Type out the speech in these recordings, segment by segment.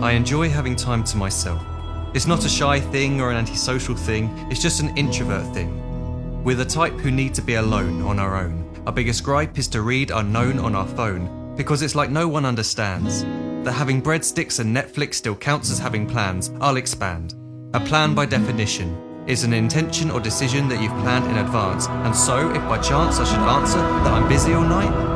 I enjoy having time to myself. It's not a shy thing or an antisocial thing, it's just an introvert thing. We're the type who need to be alone on our own. Our biggest gripe is to read unknown on our phone, because it's like no one understands. That having breadsticks and Netflix still counts as having plans, I'll expand. A plan by definition is an intention or decision that you've planned in advance, and so if by chance I should answer that I'm busy all night,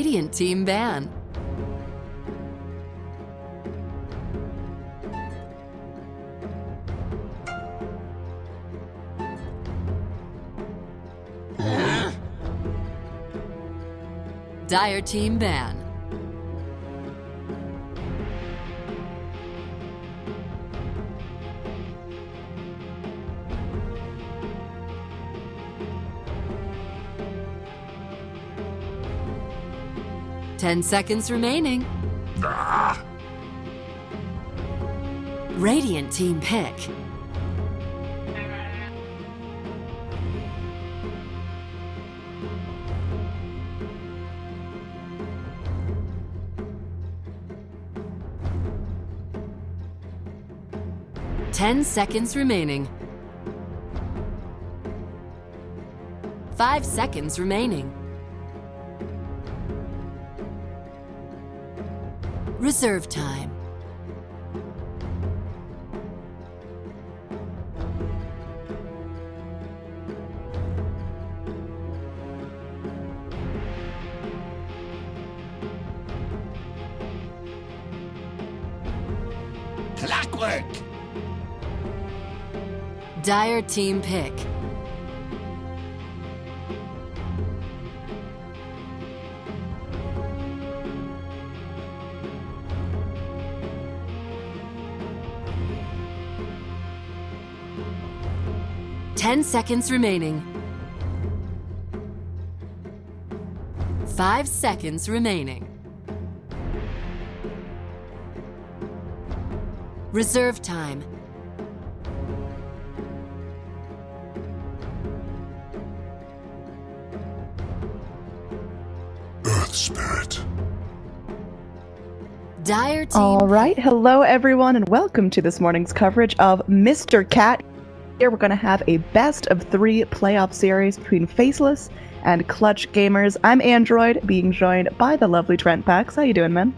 Radiant team ban. Dire team ban. Ten seconds remaining. Radiant team pick. 10 seconds remaining. 5 seconds remaining. Reserve time. Clockwork! Dire team pick. Ten seconds remaining. 5 seconds remaining. Reserve time. Earth Spirit. Dire team. All right, hello everyone, and welcome to this morning's coverage of Mr. Cat. Here we're going to have a best of 3 playoff series between Faceless and Clutch Gamers. I'm Android, being joined by the lovely Trent Pax. How you doing, man?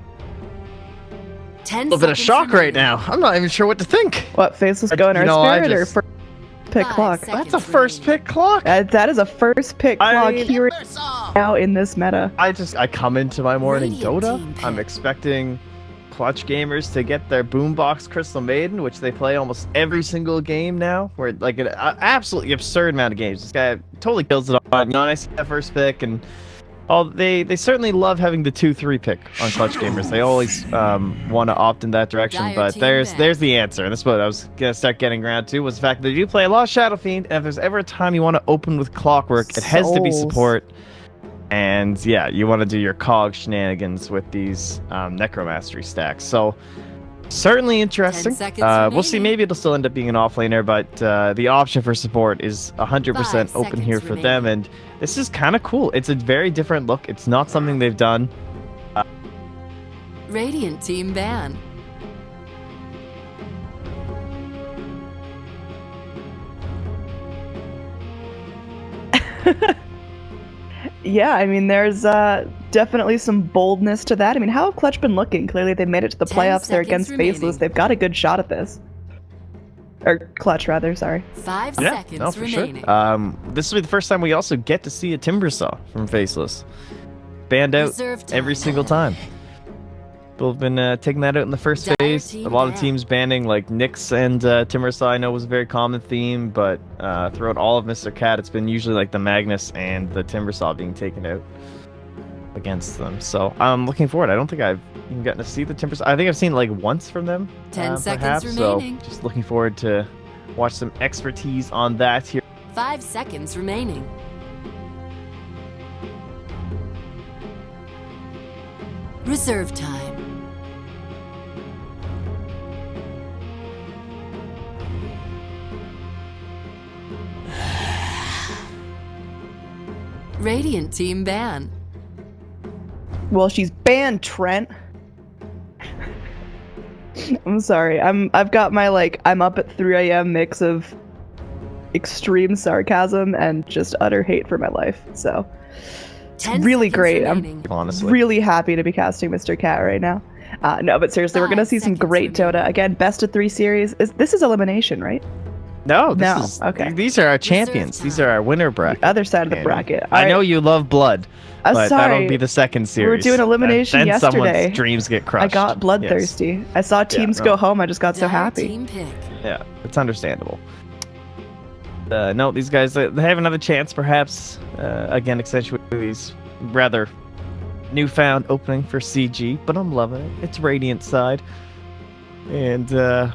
10 A little bit of seconds shock right remaining. now. I'm not even sure what to think. What, Faceless You going our know, I spirit or just- first pick 5 clock? seconds That's a first remaining. pick clock. That is a first pick I clock mean- here now in this meta. I come into my morning Radiant Dota. team I'm pick. expecting Clutch Gamers to get their Boombox Crystal Maiden, which they play almost every single game now. Where like an absolutely absurd amount of games. This guy totally kills it on. You know, and I see that first pick, and they certainly love having the 2-3 pick on Clutch Gamers. They always want to opt in that direction. Dire But team there's ban. the answer. And that's what I was gonna start getting around to, was the fact that you play a lot of Shadow Fiend, and if there's ever a time you want to open with Clockwork, it has to be Souls. support. And yeah, you want to do your cog shenanigans with these Necromastery stacks. So certainly interesting. 10 seconds We'll see. remaining. Maybe it'll still end up being an offlaner, but the option for support is 100% 5 open here seconds for them. And this is kind of cool. It's a very different look. It's not something they've done. Radiant team ban. Yeah, I mean, there's definitely some boldness to that. I mean, how have Clutch been looking? Clearly, they made it to the 10 playoffs. They're seconds against remaining. Faceless. They've got a good shot at this. Or Clutch, rather, sorry. 5 Yeah, seconds no, for remaining. sure. This will be the first time we also get to see a Timbersaw from Faceless. Banned out Reserve time. every single time. People have been taking that out in the first Dire phase. team A lot of ban. teams banning, like Nyx and Timbersaw, I know was a very common theme, but throughout all of Mr. Cat, it's been usually like the Magnus and the Timbersaw being taken out against them. So I'm looking forward. I don't think I've even gotten to see the Timbersaw. I think I've seen like once from them. 10 seconds perhaps. remaining. So just looking forward to watch some expertise on that here. 5 seconds remaining. Reserve time. Radiant team ban. Well, she's banned, Trent. I'm sorry. I've got my I'm up at 3 a.m. mix of extreme sarcasm and just utter hate for my life. So 10 really seconds great. remaining. Honestly, really happy to be casting Mr. Cat right now. No, but seriously, we're 5 gonna see some seconds great remaining. Dota. Again, best of 3 series. This is elimination, right? No, No, okay. These are our champions. These are our winner bracket. The other side of the And bracket. I All know right. you love blood, I'm but sorry. that'll be the second series. We were doing elimination then yesterday. someone's dreams get crushed. I got bloodthirsty. Yes. I saw teams go home. I just got so Dire happy. Team pick. Yeah, it's understandable. No, these guys, they have another chance, perhaps, again, accentuating these rather newfound opening for CG, but I'm loving it. It's Radiant side. And,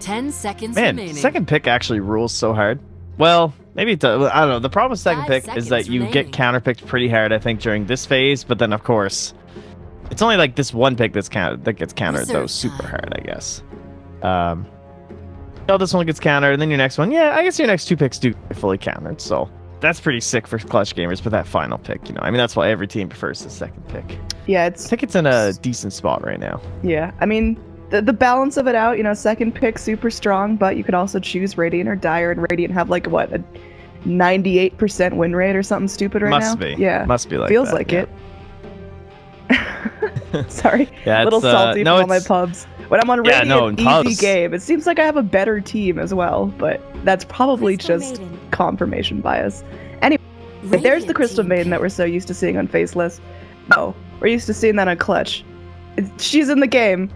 10 seconds man, remaining. second pick actually rules so hard. Well, maybe it does. I don't know. The problem with second 5 pick is seconds that you get remaining. counterpicked pretty hard, I think, during this phase, but then, of course, it's only like this one pick that gets countered, though, Reserve super time. hard, I guess. No, this one gets countered, and then your next one, yeah, I guess your next two picks do get fully countered, so that's pretty sick for clutch gamers, but that final pick, you know, I mean, that's why every team prefers the second pick. Yeah, I it's think it's in a decent spot right now. yeah. I mean, the balance of it out. You know, second pick super strong, but you could also choose Radiant or Dire, and Radiant have like what, a 98% win rate or something stupid right now. Must be. Yeah, Must be like feels that, like yeah. it. Sorry, Yeah, little it's, salty no, from all my it's- pubs. When I'm on Yeah, Radiant, no, in easy pubs. game. It seems like I have a better team as well, but that's probably Crystal just Maiden. confirmation bias. Anyway, there's the Radiant Crystal team Maiden that pick. we're so used to seeing on Faceless. No, we're used to seeing that on Clutch. She's in the game.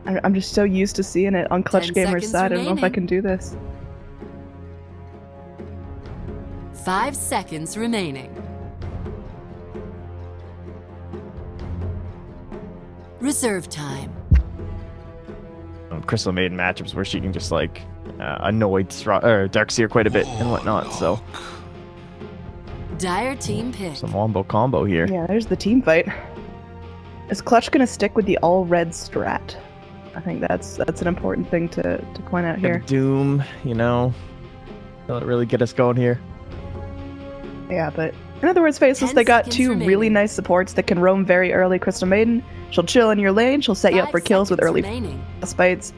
I'm just so used to seeing it on Clutch 10 Gamer's seconds side. I don't know if I remaining. can do this. 5 seconds remaining. Reserve time. Crystal Maiden matchups where she can just like annoy Darkseer quite a bit and whatnot, so Dire team pick. some wombo combo here. Yeah, there's the team fight. Is Clutch gonna stick with the all red strat? I think that's an important thing to point out here. Doom, you know, don't really get us going here. Yeah, but in other words, Faceless, 10 they got seconds two really remaining. nice supports that can roam very early. Crystal Maiden, she'll chill in your lane, she'll set you up 5 for kills with seconds early remaining. frostbites.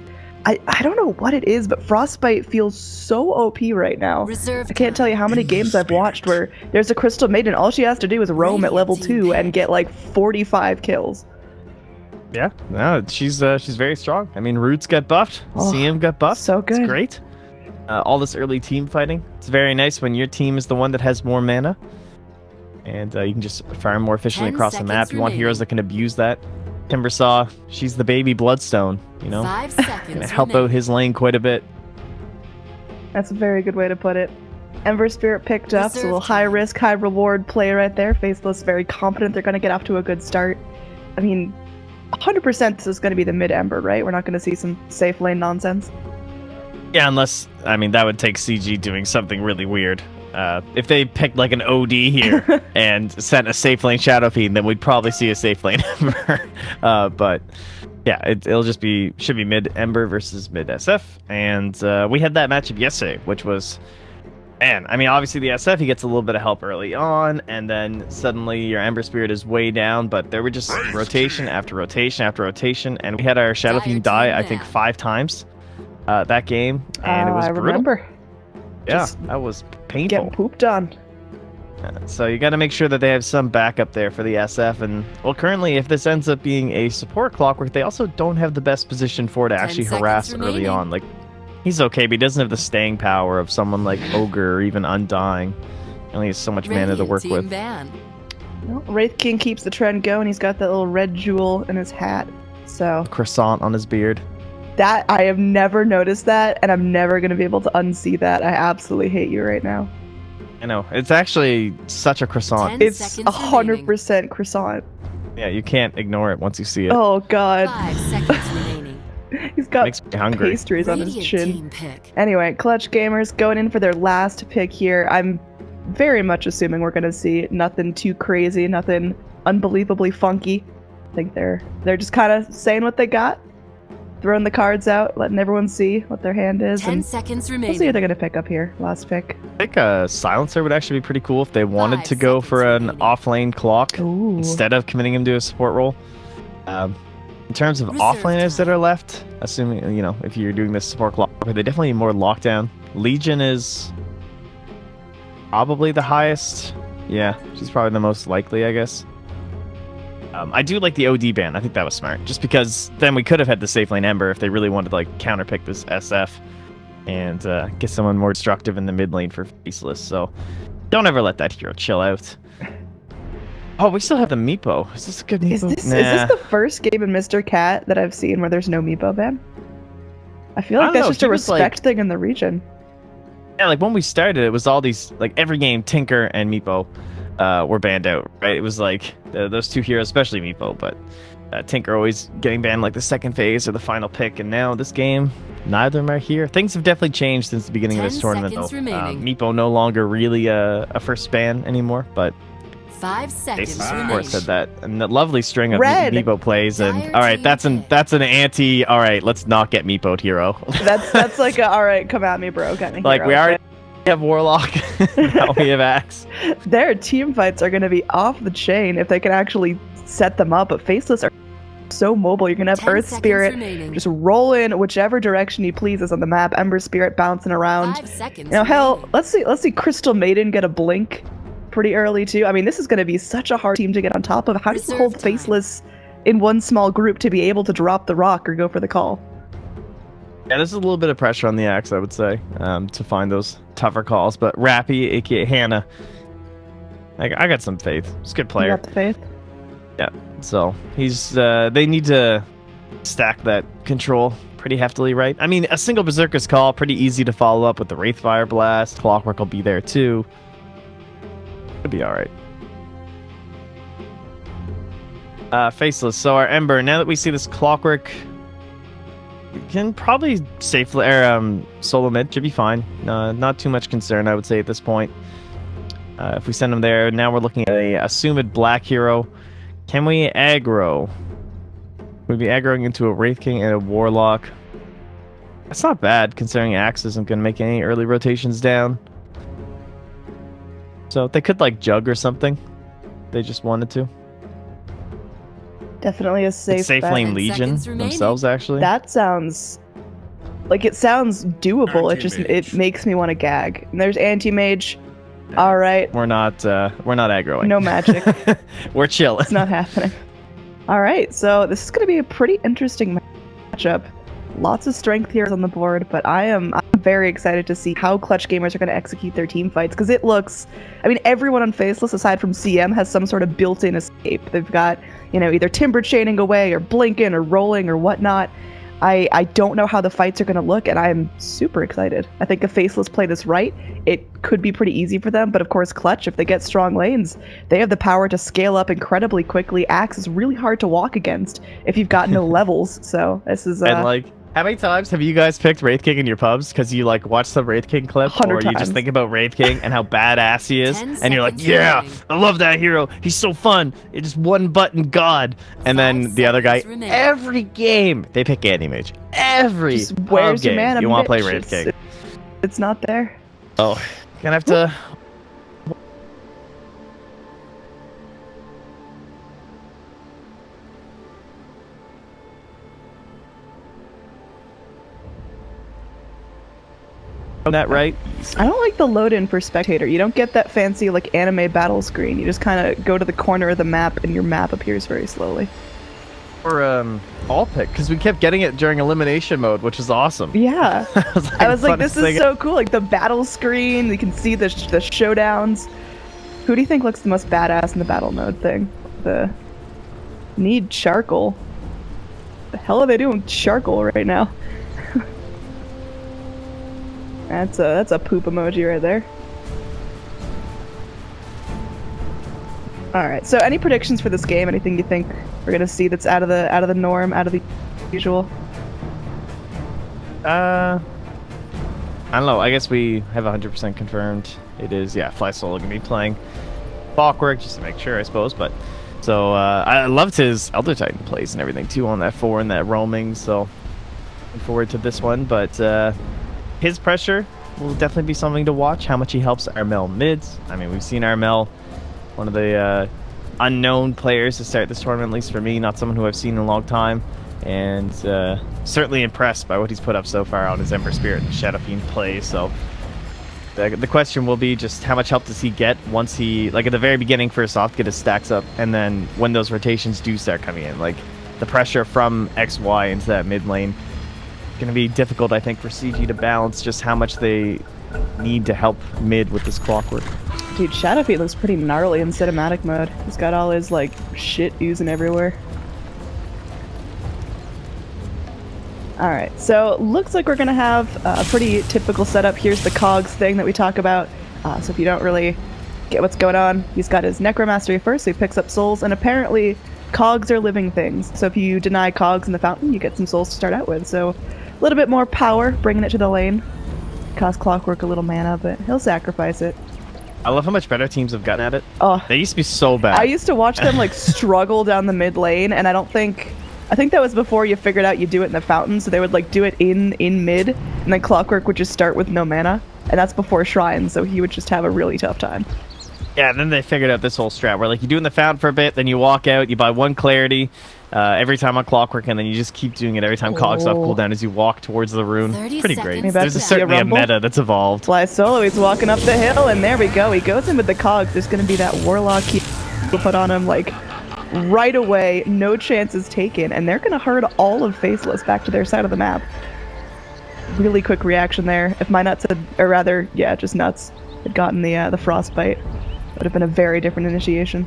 I don't know what it is, but Frostbite feels so OP right now. Reserve I can't tell you how many games I've watched where there's a Crystal Maiden, all she has to do is roam at Radiant level team 2 and pick. get like 45 kills. Yeah, no, she's very strong. I mean, Roots got buffed, Oh, CM got buffed. so good. It's great. All this early team fighting. It's very nice when your team is the one that has more mana, and you can just farm more efficiently 10 across the seconds map. You want heroes remaining. that can abuse that. Timbersaw, she's the baby Bloodstone. You know, 5 seconds gonna help out remaining. his lane quite a bit. That's a very good way to put it. Ember Spirit picked up, so a Reserve little high time. risk, high reward play right there. Faceless very confident they're going to get off to a good start. I mean, 100% this is going to be the mid Ember, right? We're not going to see some safe lane nonsense. Yeah, unless, I mean, that would take CG doing something really weird. If they picked like an OD here and sent a safe lane Shadow Fiend, then we'd probably see a safe lane Ember. But yeah, it'll just be, should be mid Ember versus mid SF. And we had that matchup yesterday, which was, man, I mean, obviously the SF, he gets a little bit of help early on, and then suddenly your Ember Spirit is way down, but there were just rotation after rotation after rotation, and we had our Shadow Dire Fiend die, team I think, down. 5 times that game, and it was I brutal. remember Yeah, just that was painful. getting pooped on. So you got to make sure that they have some backup there for the SF, and well, currently, if this ends up being a support Clockwork, they also don't have the best position for to 10 actually seconds harass early remaining. on. Like, he's okay, but he doesn't have the staying power of someone like Ogre or even Undying. He only has so much mana to Radiant work team with. ban. Well, Wraith King keeps the trend going. He's got that little red jewel in his hat. So Croissant on his beard. that, I have never noticed that, and I'm never going to be able to unsee that. I absolutely hate you right now. I know, it's actually such a croissant. 10 It's seconds remaining. 100% croissant. Yeah, you can't ignore it once you see it. Oh god. 5 seconds remaining. He's got Makes me hungry. pastries on his Radiant chin. team pick. Anyway, Clutch Gamers going in for their last pick here. I'm very much assuming we're going to see nothing too crazy, nothing unbelievably funky. I think they're just kind of saying what they got, throwing the cards out, letting everyone see what their hand is, 10 and seconds we'll see remaining. what they're going to pick up here. Last pick. I think a Silencer would actually be pretty cool if they wanted 5 to go for seconds an remaining. off-lane clock. Ooh. Instead of committing him to a support role. In terms of Reserve offlaners that time. are left, assuming, you know, if you're doing this support clock, they definitely need more lockdown. Legion is probably the highest. Yeah, she's probably the most likely, I guess. I do like the OD ban. I think that was smart. Just because then we could have had the safe lane Ember if they really wanted to like counterpick this SF and get someone more destructive in the mid lane for Faceless. So don't ever let that hero chill out. Oh, we still have the Meepo. Is this a good Meepo? Is this the first game in Mr. Cat that I've seen where there's no Meepo ban? I feel like that's just a respect thing in the region. Yeah, like when we started, it was all these, like every game, Tinker and Meepo were banned out, right? It was like those two heroes, especially Meepo, but Tinker always getting banned like the second phase or the final pick, and now this game, neither of them are here. Things have definitely changed since the beginning of this tournament, though. Meepo no longer really a first ban anymore, but 5 seconds of remaining. course said that, and the lovely string of Red. Meepo plays, and all right, that's an anti. All right, let's not get Meepo'd hero. That's like a, all right, come at me, bro, kind of Like hero. we already have Warlock, now we have Axe. Their team fights are going to be off the chain if they can actually set them up, but Faceless are so mobile. You're going to have 10 Earth seconds Spirit remaining. just roll in whichever direction he pleases on the map. Ember Spirit bouncing around. 5 seconds. You know, hell, remaining. let's see Crystal Maiden get a blink pretty early too. I mean, this is going to be such a hard team to get on top of. How do you Reserve hold time. Faceless in one small group to be able to drop the rock or go for the call? Yeah, there's a little bit of pressure on the Axe, I would say, to find those tougher calls. But Rappy, aka Hannah, I got some faith. He's a good You player. got the faith? Yeah. So he's they need to stack that control pretty heftily, right? I mean, a single Berserker's call, pretty easy to follow up with the Wraithfire Blast. Clockwork will be there too. It'll be all right. Faceless. So our Ember. Now that we see this Clockwork, we can probably safely solo mid. Should be fine. Not too much concern, I would say, at this point. If we send him there, now we're looking at a assumed black hero. Can we aggro? We'd be aggroing into a Wraith King and a Warlock. That's not bad, considering Axe isn't going to make any early rotations down. So they could like Jug or something. They just wanted to. Definitely a safe Safe bet. Lane 10 Legion seconds remaining. themselves, actually. That sounds like it sounds doable. It Anti-mage. makes me want to gag. And there's anti-mage. All right, We're not aggroing. no magic. We're chilling. It's not happening. All right, so this is going to be a pretty interesting matchup. Lots of strength here on the board, but I'm very excited to see how Clutch Gamers are going to execute their team fights, because it looks, I mean, everyone on Faceless aside from CM has some sort of built-in escape. They've got, you know, either timber chaining away or blinking or rolling or whatnot. I don't know how the fights are going to look, and I'm super excited. I think if Faceless play this right, it could be pretty easy for them, but of course Clutch, if they get strong lanes, they have the power to scale up incredibly quickly. Axe is really hard to walk against if you've got no levels, so this is... And like, how many times have you guys picked Wraith King in your pubs because you like watch some Wraith King clip, 100 or you times. just think about Wraith King and how badass he is, 10 and you're like, seconds yeah, remaining. I love that hero. He's so fun. It's just one button god. And then 5 the other guy, seconds remaining. every game they pick Anti-Mage. Every just where's pub your game, mana, you want to play bitch? Wraith King. It's not there. Oh, gonna have to. That right? I don't like the load-in for spectator. You don't get that fancy like anime battle screen. You just kind of go to the corner of the map and your map appears very slowly. Or all pick, because we kept getting it during elimination mode, which is awesome. Yeah. I was like, this funnest thing. is so cool. Like the battle screen, you can see the showdowns. Who do you think looks the most badass in the battle mode thing? The need charcoal. The hell are they doing with charcoal right now? That's a poop emoji right there. All right. So, any predictions for this game? Anything you think we're gonna see that's out of the norm, out of the usual? I don't know. I guess we have 100% confirmed. It is, yeah, Fly Solo gonna be playing Clockwork just to make sure, I suppose. But so I loved his Elder Titan plays and everything too on that 4 and that roaming. So looking forward to this one. But his pressure will definitely be something to watch. How much he helps Armel mids. I mean, we've seen Armel, one of the unknown players to start this tournament, at least for me, not someone who I've seen in a long time, and certainly impressed by what he's put up so far on his Ember Spirit and Shadow Fiend plays. So The question will be just how much help does he get once he, like at the very beginning, first off, get his stacks up, and then when those rotations do start coming in, like the pressure from XY into that mid lane, going to be difficult, I think, for CG to balance just how much they need to help mid with this clockwork. Dude, Shadowfeet looks pretty gnarly in cinematic mode. He's got all his, like, shit oozing everywhere. Alright, so looks like we're going to have a pretty typical setup. Here's the cogs thing that we talk about. So if you don't really get what's going on, he's got his necromastery first, so he picks up souls, and apparently cogs are living things. So if you deny cogs in the fountain, you get some souls to start out with. So a little bit more power, bringing it to the lane. Cost clockwork a little mana, but he'll sacrifice it. I love how much better teams have gotten at it. Oh, They used to be so bad. I used to watch them like struggle down the mid lane, and I think that was before you figured out you do it in the fountain, so they would like do it in mid, and then clockwork would just start with no mana, and that's before shrine, so he would just have a really tough time. Yeah, and then they figured out this whole strat where like you do in the fountain for a bit, then you walk out, you buy one clarity every time on clockwork, and then you just keep doing it every time cogs off cooldown as you walk towards the rune. 30 Pretty seconds. great. Maybe There's certainly a meta that's evolved. Fly solo, he's walking up the hill, and there we go. He goes in with the cogs. There's going to be that warlock he put on him like right away. No chances taken, and they're going to herd all of Faceless back to their side of the map. Really quick reaction there. If my nuts had, or rather, yeah, just nuts, had gotten the frostbite, would have been a very different initiation.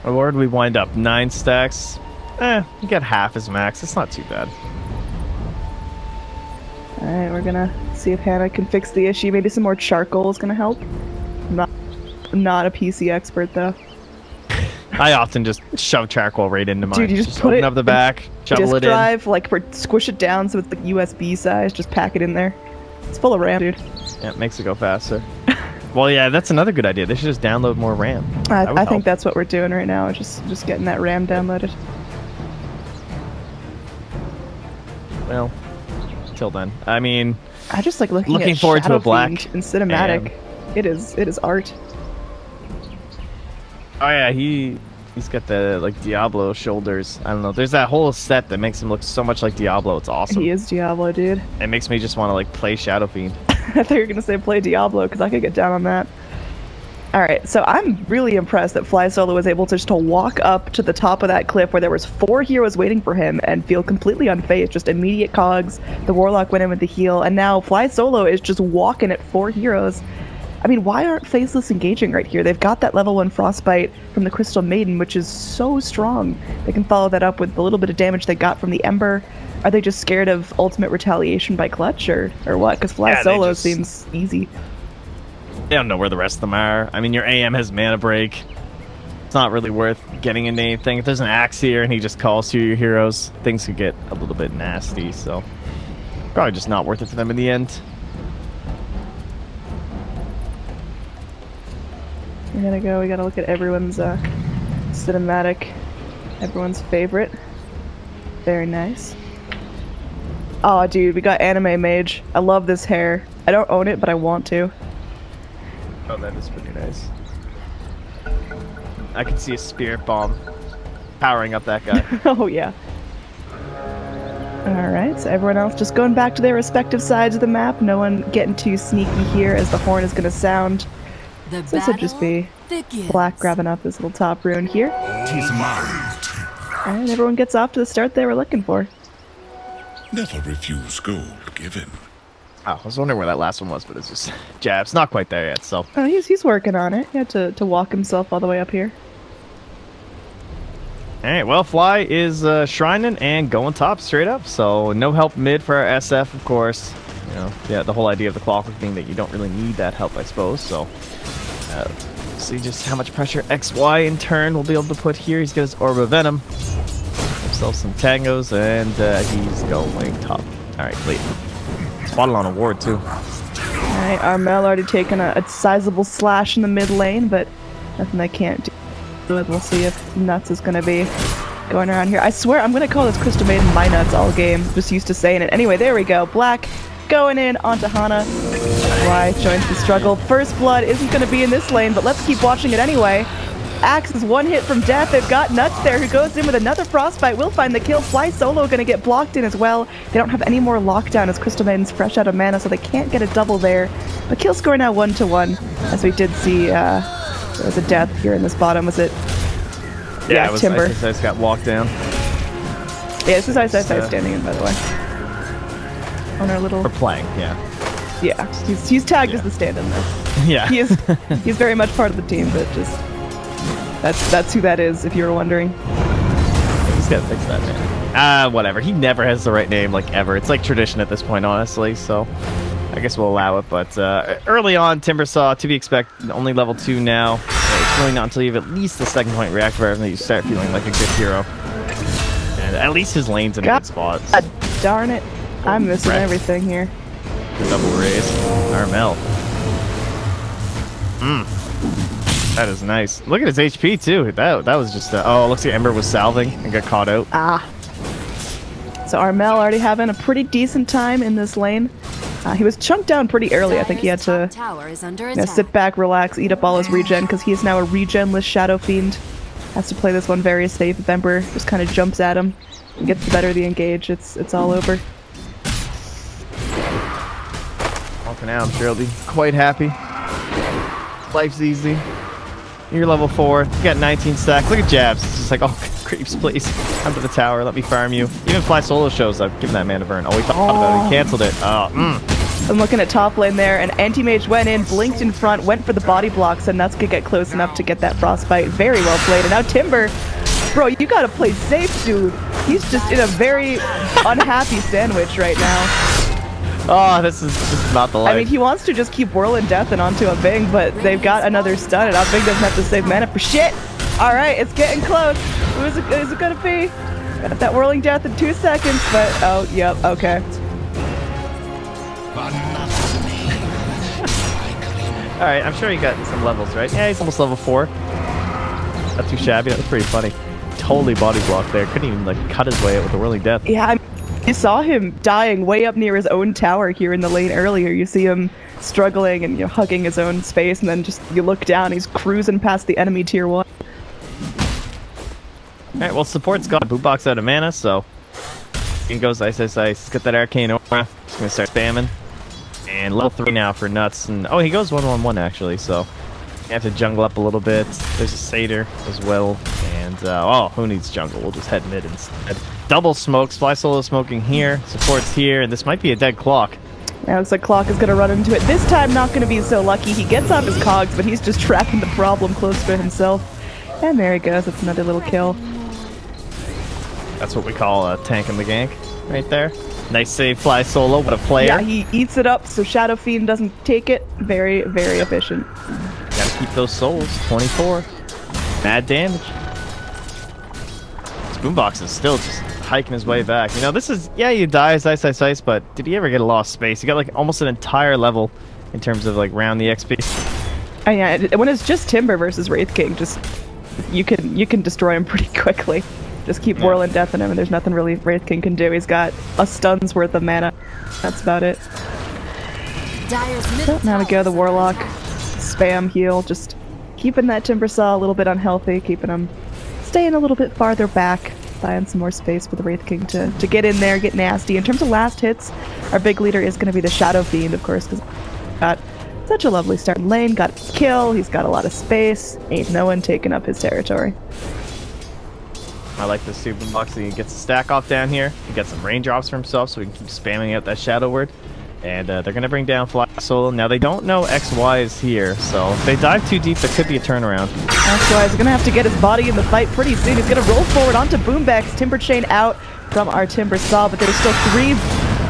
Where did we wind up? 9 stacks. You get half his max. It's not too bad. Alright, we're gonna see if Hannah can fix the issue. Maybe some more charcoal is gonna help. I'm not a PC expert though. I often just shove charcoal right into mine. Dude, you just put open it up the back, shovel disk it in. drive, like squish it down so it's like USB size, just pack it in there. It's full of RAM, dude. Yeah, it makes it go faster. Well, yeah, that's another good idea. They should just download more RAM. I think that's what we're doing right now, just getting that RAM downloaded. Well, till then. I mean, I just like looking at forward to a black Shadowfiend in cinematic. It is art. oh yeah, he's got the like Diablo shoulders. I don't know. There's that whole set that makes him look so much like Diablo. It's awesome. He is Diablo, dude. It makes me just want to like play Shadowfiend. I thought you were gonna say play Diablo, because I could get down on that. Alright, so I'm really impressed that Fly Solo was able to just walk up to the top of that cliff where there was 4 heroes waiting for him and feel completely unfazed, just immediate cogs. The Warlock went in with the heal, and now Fly Solo is just walking at 4 heroes. I mean, why aren't Faceless engaging right here? They've got that level 1 Frostbite from the Crystal Maiden, which is so strong. They can follow that up with the little bit of damage they got from the Ember. Are they just scared of ultimate retaliation by Clutch, or what? Because Fly Solo seems easy. They don't know where the rest of them are. I mean, your AM has mana break. It's not really worth getting into anything. If there's an axe here and he just calls to your heroes, things could get a little bit nasty, so probably just not worth it for them in the end. We gotta look at everyone's cinematic, everyone's favorite. Very nice. Oh, dude, we got Anime Mage. I love this hair. I don't own it, but I want to. Oh, that is pretty nice. I can see a spirit bomb powering up that guy. Oh, yeah. Alright, so everyone else just going back to their respective sides of the map. No one getting too sneaky here as the horn is going to sound. The So this would just be begins. Black grabbing up his little top rune here. Tis mine. And everyone gets off to the start they were looking for. Never refuse gold given. Oh, I was wondering where that last one was, but it's just jabs. Not quite there yet, so. Oh, he's working on it. He had to walk himself all the way up here. Alright, well, Fly is shrining and going top straight up, so no help mid for our SF, of course. You know, yeah, the whole idea of the clockwork being that you don't really need that help, I suppose, so. See just how much pressure XY in turn will be able to put here. He's got his Orb of Venom. Himself some tangos, and he's going top. Alright, late. Spotted on a ward, too. Alright, Armel already taken a sizable slash in the mid lane, but nothing they can't do. We'll see if Nuts is going to be going around here. I swear I'm going to call this Crystal Maiden my Nuts all game. Just used to saying it. Anyway, there we go. Black going in onto Hana. Fly joins the struggle. First blood isn't going to be in this lane, but let's keep watching it anyway. Axe is one hit from death. They've got Nuts there who goes in with another Frostbite. Will find the kill. Fly Solo gonna get blocked in as well. They don't have any more lockdown as Crystal Maiden's fresh out of mana, so they can't get a double there. But kill score now 1-1, as we did see there was a death here in this bottom. Was it? Yeah, it was Timber. Ice got walked down. Yeah, this is Ice standing in, by the way. On our little... For playing, yeah. Yeah, he's tagged as the stand-in though. Yeah. He's very much part of the team, but just that's who that is, if you were wondering. He's gotta fix that, man. Whatever. He never has the right name, like, ever. It's like tradition at this point, honestly, so I guess we'll allow it. But early on, Timbersaw, to be expected, only level 2 now. It's really not until you have at least the second point reactor that you start feeling like a good hero. And at least his lane's in a good spot. God darn it. I'm missing Right. everything here. Double raise. Armel. That is nice. Look at his HP too. That was just oh, looks like Ember was salving and got caught out. So Armel already having a pretty decent time in this lane. He was chunked down pretty early. I think he had to Tower is under attack. sit back, relax, eat up all his regen, because he is now a regen-less Shadow Fiend. Has to play this one very safe. If Ember just kind of jumps at him and gets the better of the engage, it's all over. Well, for now, I'm sure he'll be quite happy. Life's easy. You're level 4. You got 19 stacks. Look at Jabs. It's just like, oh, creeps, please. Come to the tower. Let me farm you. Even Fly Solo shows I've given that man a burn. Oh, he thought about it. He canceled it. Oh, I'm looking at top lane there, and Anti-Mage went in, blinked in front, went for the body block, so Nuts could get close enough to get that Frostbite. Very well played. And now Timber, bro, you gotta play safe, dude. He's just in a very unhappy sandwich right now. Oh, this is not the life. I mean, he wants to just keep whirling death and onto a Bing, but they've got another stun, and our Bing doesn't have to save mana for shit. All right, it's getting close. Who is it gonna be? Got that whirling death in 2 seconds, but oh, yep, okay. All right, I'm sure he got some levels, right? Yeah, he's almost level 4. Not too shabby. That was pretty funny. Totally body blocked there. Couldn't even like cut his way out with a whirling death. Yeah, you saw him dying way up near his own tower here in the lane earlier. You see him struggling and hugging his own space, and then just you look down, he's cruising past the enemy tier 1. Alright, well, support's got a boot box out of mana, so in goes Ice. He's got that arcane aura. Just gonna start spamming. And level 3 now for Nuts. And oh, he goes 1-1-1 actually, so you have to jungle up a little bit. There's a Satyr as well. And oh, who needs jungle? We'll just head mid instead. Double smokes. Fly Solo smoking here. Support's here, and this might be a dead clock. Now looks like Clock is going to run into it. This time not going to be so lucky. He gets off his cogs, but he's just trapping the problem close to himself. And there he goes. That's another little kill. That's what we call tanking the gank right there. Nice save, Fly Solo. What a player. Yeah, he eats it up so Shadow Fiend doesn't take it. Very, very efficient. Gotta keep those souls. 24. Mad damage. This Boombox is still just hiking his way back. You know, this is, yeah, you die as Ice, but did he ever get a lost space? He got like almost an entire level in terms of like round the XP. Oh yeah, when it's just Timber versus Wraith King, just you can destroy him pretty quickly. Just keep whirling death in him, and there's nothing really Wraith King can do. He's got a stun's worth of mana. That's about it. So, now we go the Warlock. Spam heal, just keeping that Timbersaw a little bit unhealthy, keeping him staying a little bit farther back, buying some more space for the Wraith King to get in there, get nasty. In terms of last hits, our big leader is going to be the Shadow Fiend, of course, because got such a lovely start in lane, got a kill, he's got a lot of space, ain't no one taking up his territory. I like this super box. He gets a stack off down here. He gets some raindrops for himself, so he can keep spamming out that Shadow Word. And they're going to bring down Fly Solo. Now, they don't know XY is here, so if they dive too deep, there could be a turnaround. XY is going to have to get his body in the fight pretty soon. He's going to roll forward onto Boombex. Timber Chain out from our Timbersaw, but there's still 3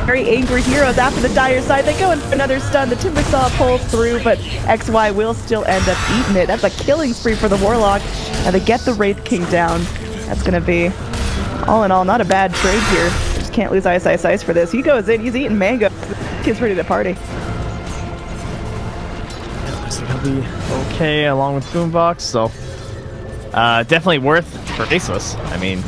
very angry heroes after the Dire side. They go in for another stun. The Timbersaw pulls through, but XY will still end up eating it. That's a killing spree for the Warlock, and they get the Wraith King down. That's going to be, all in all, not a bad trade here. Just can't lose Ice for this. He goes in, he's eating mango. Kid's ready to party. Looks like he'll be okay along with Boombox, so definitely worth for Faceless. I mean,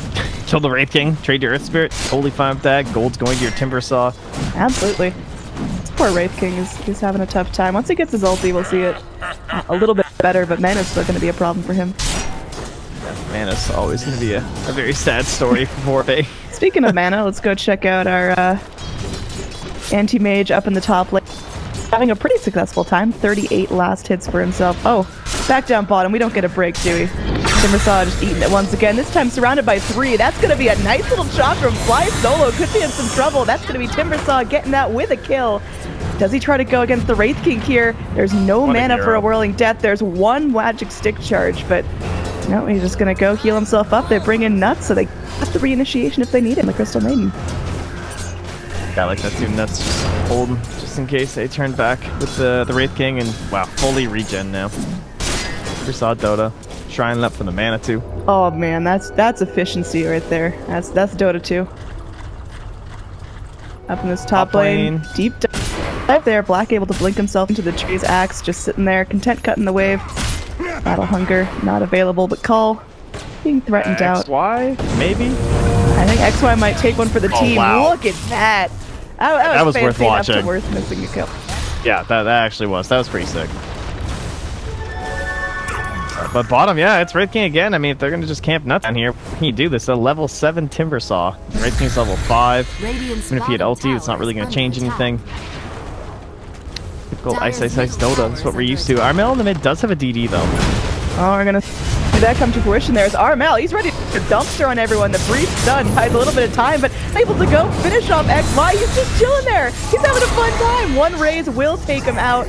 kill the Wraith King, trade your Earth Spirit, totally fine with that. Gold's going to your Timbersaw. Absolutely. This poor Wraith King is having a tough time. Once he gets his ulti, we'll see it a little bit better, but mana's still going to be a problem for him. Mana's always going to be a very sad story for Vega. Speaking of mana, let's go check out our anti-mage up in the top lane. Having a pretty successful time. 38 last hits for himself. Oh, back down bottom. We don't get a break, do we? Timbersaw just eating it once again. This time surrounded by 3. That's going to be a nice little shot from Fly Solo. Could be in some trouble. That's going to be Timbersaw getting that with a kill. Does he try to go against the Wraith King here? There's no mana for a Whirling Death. There's one magic stick charge, but no, he's just going to go heal himself up. They bring in Nuts, so they have the reinitiation if they need it, the Crystal Maiden. I like that too. Nuts just hold just in case they turn back with the Wraith King, and wow, fully regen now. Timbersaw Dota. Shrine up for the mana too. Oh man, that's efficiency right there. That's Dota 2. Up in this top lane, deep dive there. Black able to blink himself into the tree's axe, just sitting there, content cutting the wave. Battle Hunger not available, but Call being threatened out. XY maybe. I think XY might take one for the team. Wow. Look at that. That was worth watching. Worth missing a kill. Yeah, that actually was. That was pretty sick. But bottom, yeah, it's Wraith King again. I mean, if they're going to just camp Nuts down here, can you do this? A level 7 Timbersaw. Wraith King's level 5. Even if he had ulti, it's not really going to change anything. Typical Ice Dota. That's what we're used to. Armel in the mid does have a DD, though. Oh, we're going to see that come to fruition. There's Armel. He's ready to dumpster on everyone. The brief stun buys a little bit of time, but able to go finish off XY. He's just chilling there. He's having a fun time. One raise will take him out.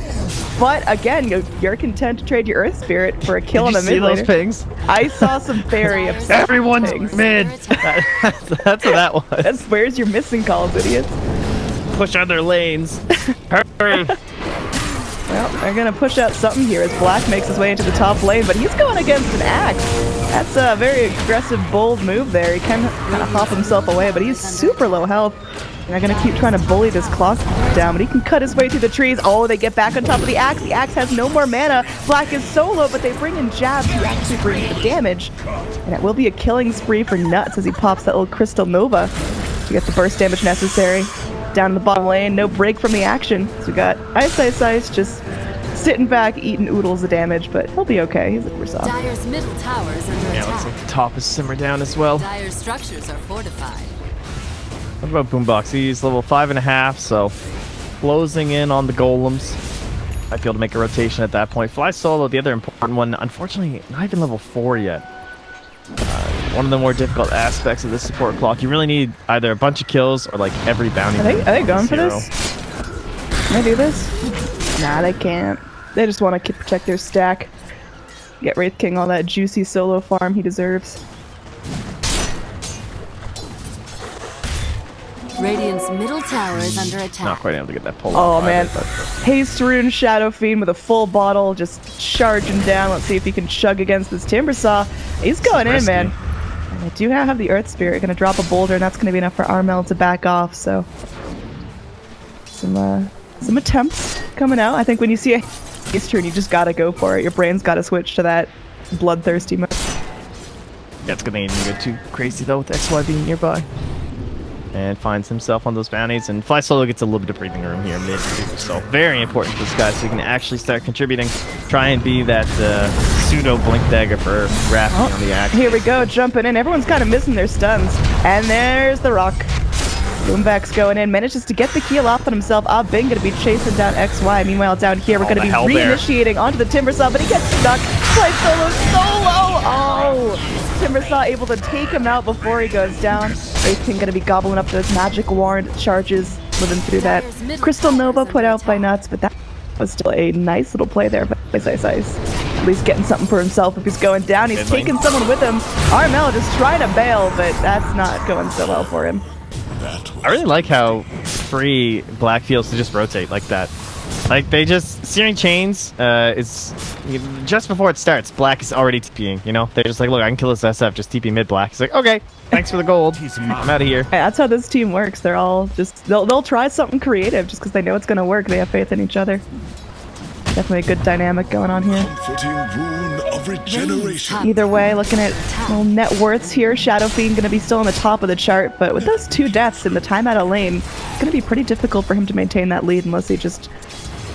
But again, you're content to trade your Earth Spirit for a kill on the mid laner. Did you see those pings? I saw some very upset Everyone's pings. mid. That's what that was. That's where's your missing calls, idiots. Push other lanes. Hurry. Well, they're gonna push out something here as Black makes his way into the top lane, but he's going against an axe. That's a very aggressive, bold move there. He can kind of hop himself away, but he's super low health. And they're gonna keep trying to bully this clock down, but he can cut his way through the trees. Oh, they get back on top of the axe. The axe has no more mana. Black is solo, but they bring in jabs to actually bring the damage. And it will be a killing spree for Nuts as he pops that little Crystal Nova to get the burst damage necessary. Down in the bottom lane, no break from the action. So we got Ice just sitting back, eating oodles of damage, but he'll be okay. He's like, we're soft. Dire's middle tower is under Yeah, looks attack. like the top is simmer down as well. Dire's structures are fortified. What about Boombox? He's level 5.5, so closing in on the golems. Might be able to make a rotation at that point. Fly Solo, the other important one, unfortunately, not even level 4 yet. One of the more difficult aspects of this support clock. You really need either a bunch of kills or like every bounty. Are they going for this? Can they do this? Nah, they can't. They just want to protect their stack. Get Wraith King all that juicy solo farm he deserves. Radiant's middle tower is under attack. Not quite able to get that pull. Oh man, Haste Rune Shadow Fiend with a full bottle, just charging down. Let's see if he can chug against this Timbersaw. He's going in, man. And they do have the Earth Spirit, gonna drop a boulder, and that's gonna be enough for Armel to back off. So some attempts coming out. I think when you see a Haste Rune, you just gotta go for it. Your brain's gotta switch to that bloodthirsty mode. Yeah, it's gonna even get too crazy though with XY being nearby. And finds himself on those bounties, and Fly Solo gets a little bit of breathing room here mid too, so very important for this guy so he can actually start contributing, try and be that pseudo blink dagger for Rafty on the axe. Here we go, jumping in. Everyone's kind of missing their stuns, and there's the rock. Boomback's going in, manages to get the heal off on himself. Bing gonna be chasing down XY. Meanwhile, down here we're gonna be reinitiating onto the Timbersaw, but he gets stuck. Fly Solo. Oh! Timbersaw able to take him out before he goes down. Wraith King gonna be gobbling up those magic wand charges, living through that. Crystal Nova put out by Nuts, but that was still a nice little play there by Ice. At least getting something for himself if he's going down. He's taking someone with him. Armel just trying to bail, but that's not going so well for him. I really like how free Black feels to just rotate like that. Like, they just... Searing Chains is... Just before it starts, Black is already TPing, you know? They're just like, look, I can kill this SF, just TP mid Black. He's like, okay, thanks for the gold. I'm out of here. That's how this team works. They're all just... They'll try something creative just because they know it's going to work. They have faith in each other. Definitely a good dynamic going on here. Comforting rune of regeneration. Either way, looking at little net worths here, Shadow Fiend going to be still on the top of the chart, but with those 2 deaths in the time out of lane, it's going to be pretty difficult for him to maintain that lead unless he just...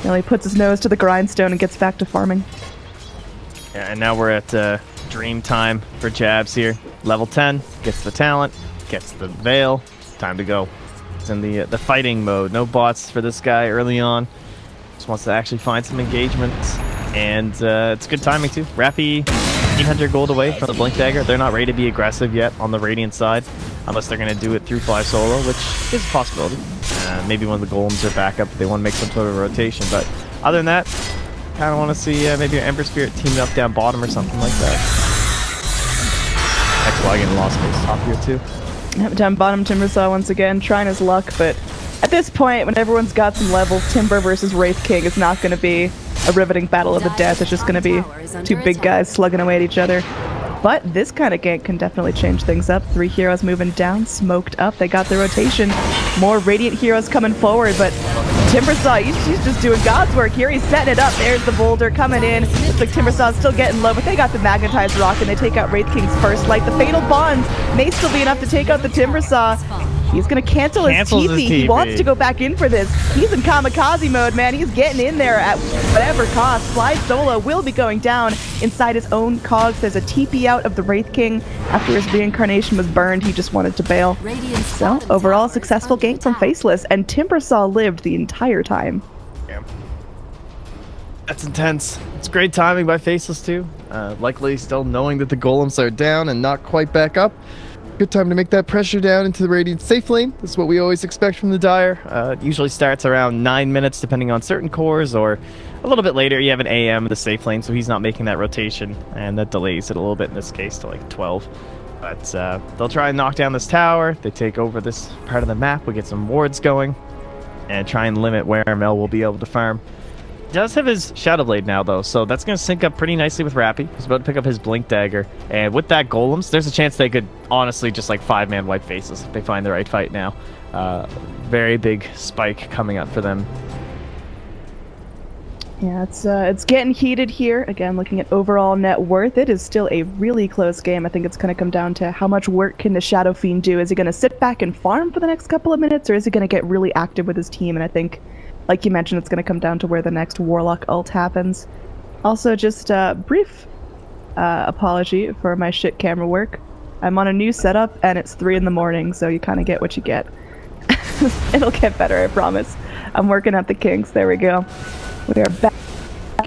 he puts his nose to the grindstone and gets back to farming. Yeah, and now we're at dream time for Jabs here. Level 10, gets the talent, gets the Veil. Time to go. It's in the fighting mode. No bots for this guy early on. Just wants to actually find some engagement. And it's good timing too. Rappy, 800 gold away from the Blink Dagger. They're not ready to be aggressive yet on the Radiant side. Unless they're going to do it through fly solo, which is a possibility. Maybe one of the golems are back up if they want to make some sort of rotation. But other than that, kind of want to see maybe an Ember Spirit teaming up down bottom or something like that. XY getting lost base top here too. Yep, down bottom, Timbersaw once again, trying his luck, but at this point, when everyone's got some levels, Timber versus Wraith King is not going to be a riveting battle of the death. It's just going to be two big guys slugging away at each other. But this kind of gank can definitely change things up. 3 heroes moving down, smoked up. They got the rotation. More Radiant heroes coming forward, but Timbersaw, he's just doing God's work here. He's setting it up. There's the boulder coming in. Looks like Timbersaw's still getting low, but they got the Magnetized Rock, and they take out Wraith King's first light. The Fatal Bonds may still be enough to take out the Timbersaw. He's going to cancel his TP. He wants to go back in for this. He's in kamikaze mode, man. He's getting in there at whatever cost. Slide Solo will be going down inside his own cogs. There's a TP out of the Wraith King. After his reincarnation was burned, he just wanted to bail. So, overall, successful gank from Faceless, and Timbersaw lived the entire time. Yeah. That's intense. It's great timing by Faceless, too. Likely still knowing that the golems are down and not quite back up. Good time to make that pressure down into the Radiant safe lane. This is what we always expect from the Dire. It usually starts around 9 minutes depending on certain cores, or a little bit later you have an AM in the safe lane, so he's not making that rotation, and that delays it a little bit in this case to like 12. But they'll try and knock down this tower. They take over this part of the map. We get some wards going and try and limit where Mel will be able to farm. Does have his Shadow Blade now though, so that's going to sync up pretty nicely with Rappy. He's about to pick up his Blink Dagger, and with that Golems, there's a chance they could honestly just like 5-man wipe Faces if they find the right fight now. Very big spike coming up for them. Yeah, it's getting heated here. Again, looking at overall net worth, it is still a really close game. I think it's going to come down to how much work can the Shadow Fiend do. Is he going to sit back and farm for the next couple of minutes, or is he going to get really active with his team? And I think, like you mentioned, it's going to come down to where the next Warlock ult happens. Also, just a brief apology for my shit camera work. I'm on a new setup, and it's 3 in the morning, so you kind of get what you get. It'll get better, I promise. I'm working at the kinks. There we go. We are back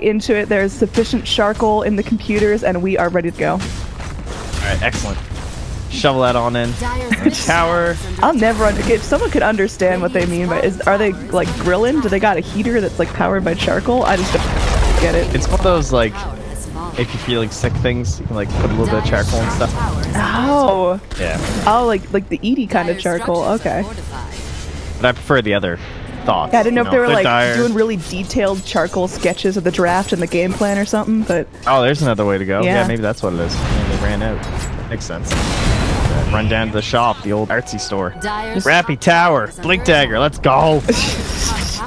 into it. There's sufficient charcoal in the computers, and we are ready to go. Alright, excellent. Shovel that on in. Tower. I'll never if someone could understand what they mean by are they like grilling? Do they got a heater that's like powered by charcoal? I just don't get it. It's one of those like if you're feeling sick things, you can like put a little bit of charcoal and stuff. Oh. Yeah. Oh, like the Edie kind of charcoal. Okay. But I prefer the other thoughts. Yeah, I didn't know if they were like dire. doing really detailed charcoal sketches of the draft and the game plan or something, but oh, there's another way to go. Yeah, maybe that's what it is. Maybe they ran out. Makes sense. Run down to the shop, the old artsy store. Rappy Tower, Blink Dagger, let's go.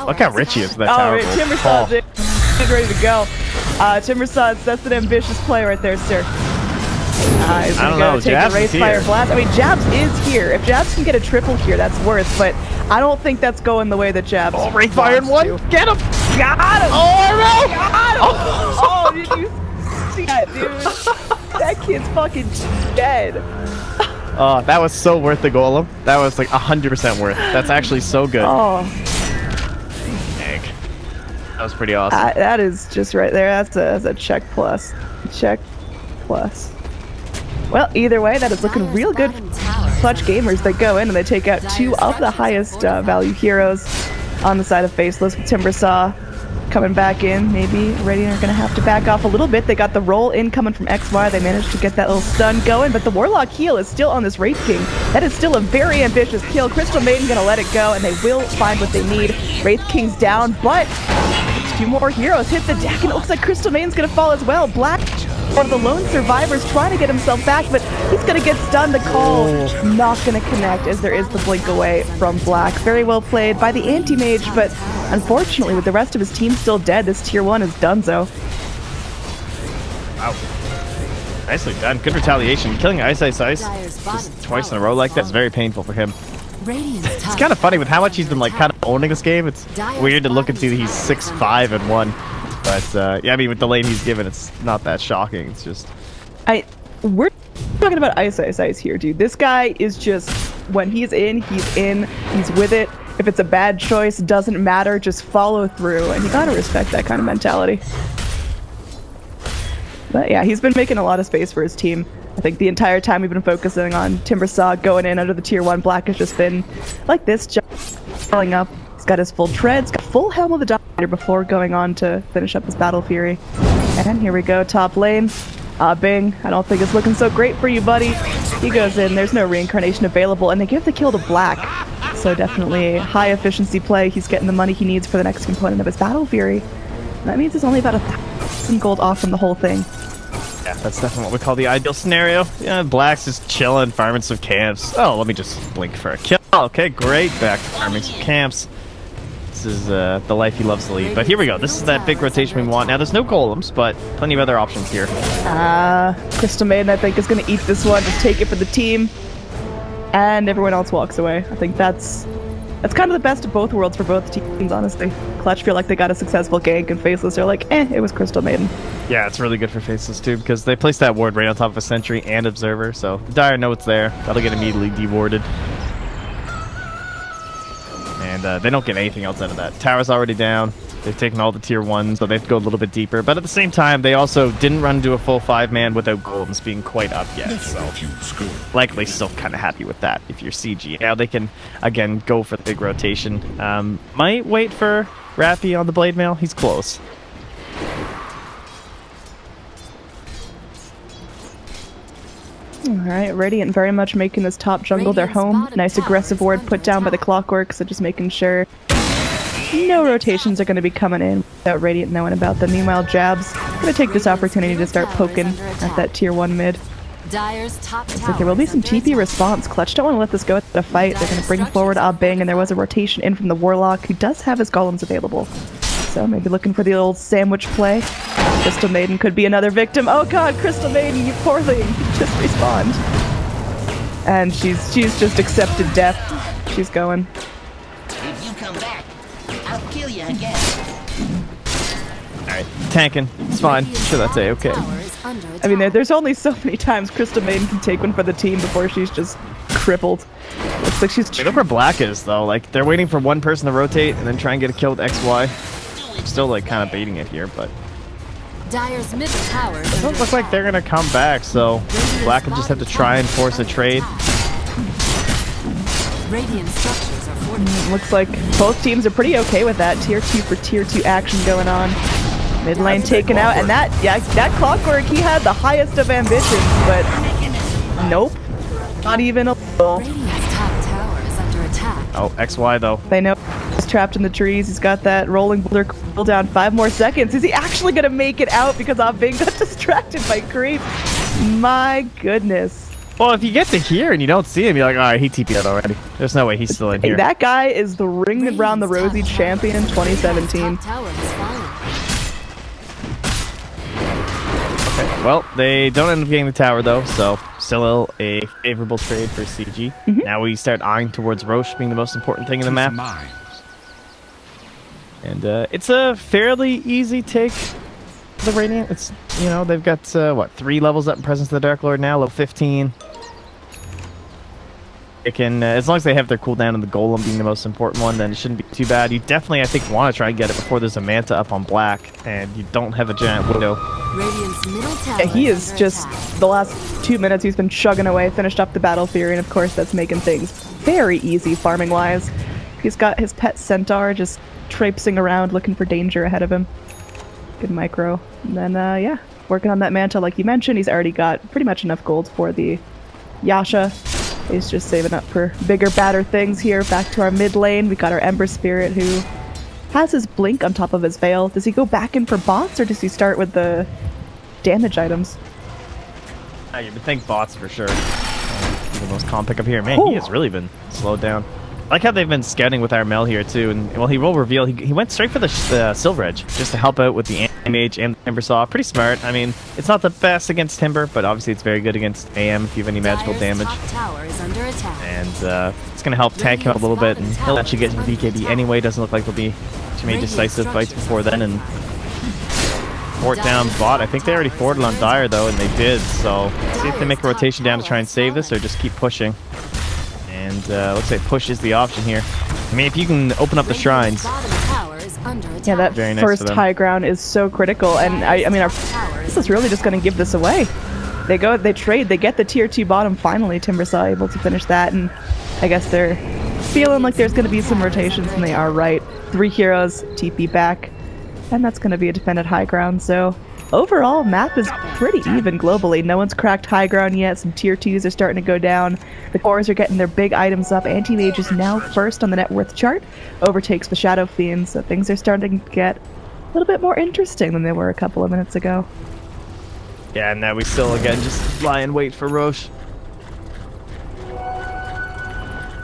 Look how rich he is for that tower. Oh, Timbersaw's ready to go. Timbersaw, that's an ambitious play right there, sir. He's gonna go take the Race Fire Blast. I mean, Jabs is here. If Jabs can get a triple here, that's worth, but I don't think that's going the way that Jabs oh, Wraith Fire in one! Get him! Got him! Oh, no! Got him! Oh, did you see that, dude? That kid's fucking dead. Oh, that was so worth the golem. That was like 100% worth. That's actually so good. Oh. Dang. That was pretty awesome. That is just right there. That's a check plus. Check plus. Well, either way, that is looking real good. Clutch Gamers, they go in and they take out 2 of the highest value heroes on the side of Faceless, with Timbersaw coming back in. Maybe Radiant are going to have to back off a little bit. They got the roll in coming from XY. They managed to get that little stun going, but the Warlock heal is still on this Wraith King. That is still a very ambitious kill. Crystal Maiden going to let it go, and they will find what they need. Wraith King's down, but 2 more heroes hit the deck, and it looks like Crystal Maiden's going to fall as well. Black, one of the lone survivors, trying to get himself back, but he's going to get stunned. The call not going to connect, as there is the blink away from Black. Very well played by the anti-mage, but unfortunately, with the rest of his team still dead, this tier 1 is donezo. Wow. Nicely done. Good retaliation. Killing Ice just twice in a row like that is very painful for him. It's kind of funny with how much he's been like kind of owning this game. It's weird to look and see that he's 6-5 and 1. But yeah, I mean, with the lane he's given, it's not that shocking. It's just We're talking about ice here, dude. This guy is just, when he's in, he's with it. If it's a bad choice, doesn't matter, just follow through, and you gotta respect that kind of mentality. But yeah, he's been making a lot of space for his team. I think the entire time we've been focusing on Timbersaw going in under the tier 1, Black has just been like this, jumping up. He's got his full treads, got full Helm of the Dominator before going on to finish up his Battle Fury. And here we go, top lane. Bing, I don't think it's looking so great for you, buddy. He goes in, there's no reincarnation available, and they give the kill to Black. So definitely high efficiency play. He's getting the money he needs for the next component of his Battle Fury. That means it's only about 1,000 gold off from the whole thing. Yeah, that's definitely what we call the ideal scenario. Yeah, Black's just chilling, farming some camps. Oh, let me just blink for a kill. Okay, great. Back to farming some camps. This is the life he loves to lead. But here we go. This is that big rotation we want. Now, there's no golems, but plenty of other options here. Crystal Maiden, I think, is going to eat this one. Just take it for the team. And everyone else walks away. I think that's kind of the best of both worlds for both teams, honestly. Clutch feel like they got a successful gank, and Faceless are like, it was Crystal Maiden. Yeah, it's really good for Faceless, too, because they placed that ward right on top of a Sentry and Observer, so the Dire know it's there. That'll get immediately dewarded. And they don't get anything else out of that. Tower's already down. They've taken all the tier 1s, so they have to go a little bit deeper. But at the same time, they also didn't run into a full 5-man without golems being quite up yet. So likely still kind of happy with that if you're CG. Now they can, again, go for the big rotation. Might wait for Rappy on the Blade Mail. He's close. Alright, Radiant very much making this top jungle their home. Nice aggressive ward put down by the Clockwork, so just making sure no rotations are going to be coming in without Radiant knowing about them. Meanwhile, Jab's going to take this opportunity to start poking at that tier 1 mid. Looks like there will be some TP response. Clutch don't want to let this go at the fight. They're going to bring forward Bing, and there was a rotation in from the Warlock, who does have his golems available. So maybe looking for the old sandwich play. Crystal Maiden could be another victim. Oh god, Crystal Maiden, you poor thing. Just respawned. And she's just accepted death. She's going. If you come back, I'll kill you again. Alright, tanking. It's fine. I'm sure that's A-okay. I mean, there's only so many times Crystal Maiden can take one for the team before she's just crippled. Looks like she's... Look where Black is, though. Like, they're waiting for one person to rotate and then try and get a kill with XY. I'm still, like, kind of baiting it here, but... Dyer's middle tower. It doesn't look like they're gonna come back, so Black will just have to try and force a trade. Radiant structures are fortified. Looks like both teams are pretty okay with that. Tier 2 for tier 2 action going on. Mid lane taken out, and that Clockwork, he had the highest of ambitions, but nope, not even a little. Radiant's top tower is under attack. Oh, XY though. They know he's trapped in the trees. He's got that rolling boulder cooldown. 5 more seconds. Is he actually gonna make it out because Bing got distracted by creep? My goodness. Well, if you get to here and you don't see him, you're like, alright, he TP'd out already. There's no way he's still in here. That guy is the Ring Around the Rosie champion 2017. Top tower has fallen. Okay, well, they don't end up getting the tower though, so still a favorable trade for CG. Now we start eyeing towards Roche being the most important thing in the map. And it's a fairly easy take for the Radiant. It's, you know, they've got, what, 3 levels up in Presence of the Dark Lord now, level 15. It can, as long as they have their cooldown and the Golem being the most important one, then it shouldn't be too bad. You definitely, I think, want to try and get it before there's a Manta up on Black, and you don't have a Giant Widow. Radiant's middle tower Yeah, he is under just, attack. the last 2 minutes he's been chugging away, finished up the Battle Fury, and of course that's making things very easy farming-wise. He's got his pet Centaur just traipsing around looking for danger ahead of him. Good micro. And then, yeah, working on that Manta like you mentioned. He's already got pretty much enough gold for the Yasha. He's just saving up for bigger, badder things here. Back to our mid lane. We got our Ember Spirit who has his Blink on top of his Veil. Does he go back in for bots or does he start with the damage items? You would think bots for sure. The most calm pick up here. Man, he has really been slowed down. I like how they've been scouting with our Mel here too, and well, he will reveal he went straight for the Silver Edge just to help out with the Mage and the Timber Saw. Pretty smart. I mean, it's not the best against Timber, but obviously it's very good against AM if you have any magical Dyer's damage. top tower is under attack. And it's gonna help tank him a little bit, and he'll actually get some BKB anyway. Doesn't look like there'll be too many decisive fights before then, and fort down bot. I think they already forted on Dire though, and they did. So see if they make a rotation down to try and save this, or just keep pushing. And looks like push is the option here. I mean, if you can open up the shrines. Yeah, that Very nice first high ground is so critical, and I mean, this is really just going to give this away. They trade, they get the tier 2 bottom finally. Timbersaw able to finish that, and I guess they're feeling like there's going to be some rotations, and they are right. 3 heroes, TP back, and that's going to be a defended high ground. So overall, map is pretty even globally. No one's cracked high ground yet. Some tier 2s are starting to go down. The cores are getting their big items up. Anti-Mage is now first on the net worth chart, overtakes the Shadow Fiend, so things are starting to get a little bit more interesting than they were a couple of minutes ago. Yeah, and now we still, again, just lie and wait for Roche.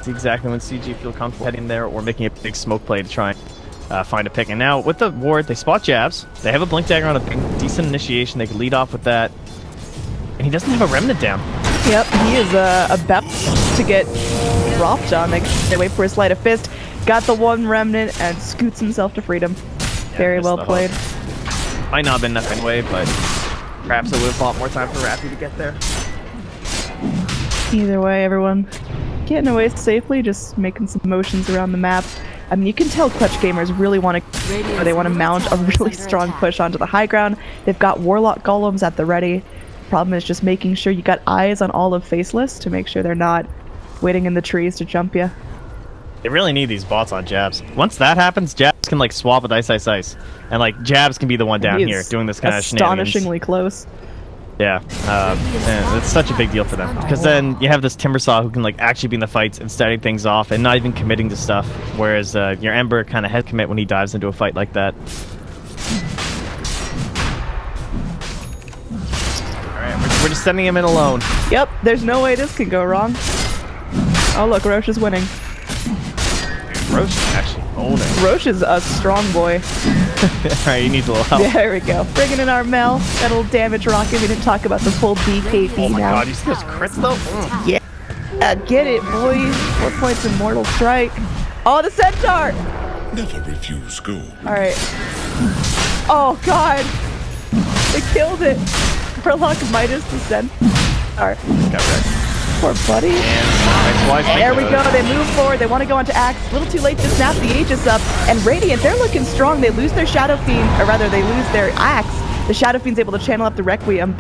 See exactly when CG feel comfortable heading there or making a big smoke play to try and find a pick. And now with the ward, they spot jabs. They have a blink dagger on a decent initiation. They can lead off with that. And he doesn't have a remnant down. Yep, he is about to get dropped on. They wait for his sleight of fist. Got the one remnant and scoots himself to freedom. Yeah, very well played. Might not have been enough anyway, but perhaps it would have bought more time for Rappy to get there. Either way, everyone getting away safely, just making some motions around the map. I mean, you can tell Clutch gamers really want to, they want to mount a really strong push onto the high ground. They've got Warlock Golems at the ready. Problem is just making sure you got eyes on all of Faceless to make sure they're not waiting in the trees to jump you. They really need these bots on jabs. Once that happens, jabs can like swap with ice, and like jabs can be the one down here doing this kind of shenanigans. Astonishingly close. Yeah, man, it's such a big deal for them because then you have this Timbersaw who can like actually be in the fights and starting things off and not even committing to stuff, whereas your Ember kind of head commit when he dives into a fight like that. All right, we're just sending him in alone. Yep, there's no way this can go wrong. Oh look, Roche is winning. Roche is actually owning. Roche is a strong boy. Alright, you need a little help. Yeah, there we go. Bringing in our Mel. That little damage rocket. We didn't talk about the full BKB oh my now. god, you see those crits though? Mm. Yeah. Get it, boys. 4 points in Mortal Strike. Oh, the Centaur! Never refuse go. Alright. Oh, God. They killed it. Warlock Midas the Centaur. Got wrecked. Poor buddy. There we go. They move forward. They want to go onto Axe. A little too late to snap the Aegis up. And Radiant, they're looking strong. They lose their Shadow Fiend, or rather, they lose their Axe. The Shadow Fiend's able to channel up the Requiem.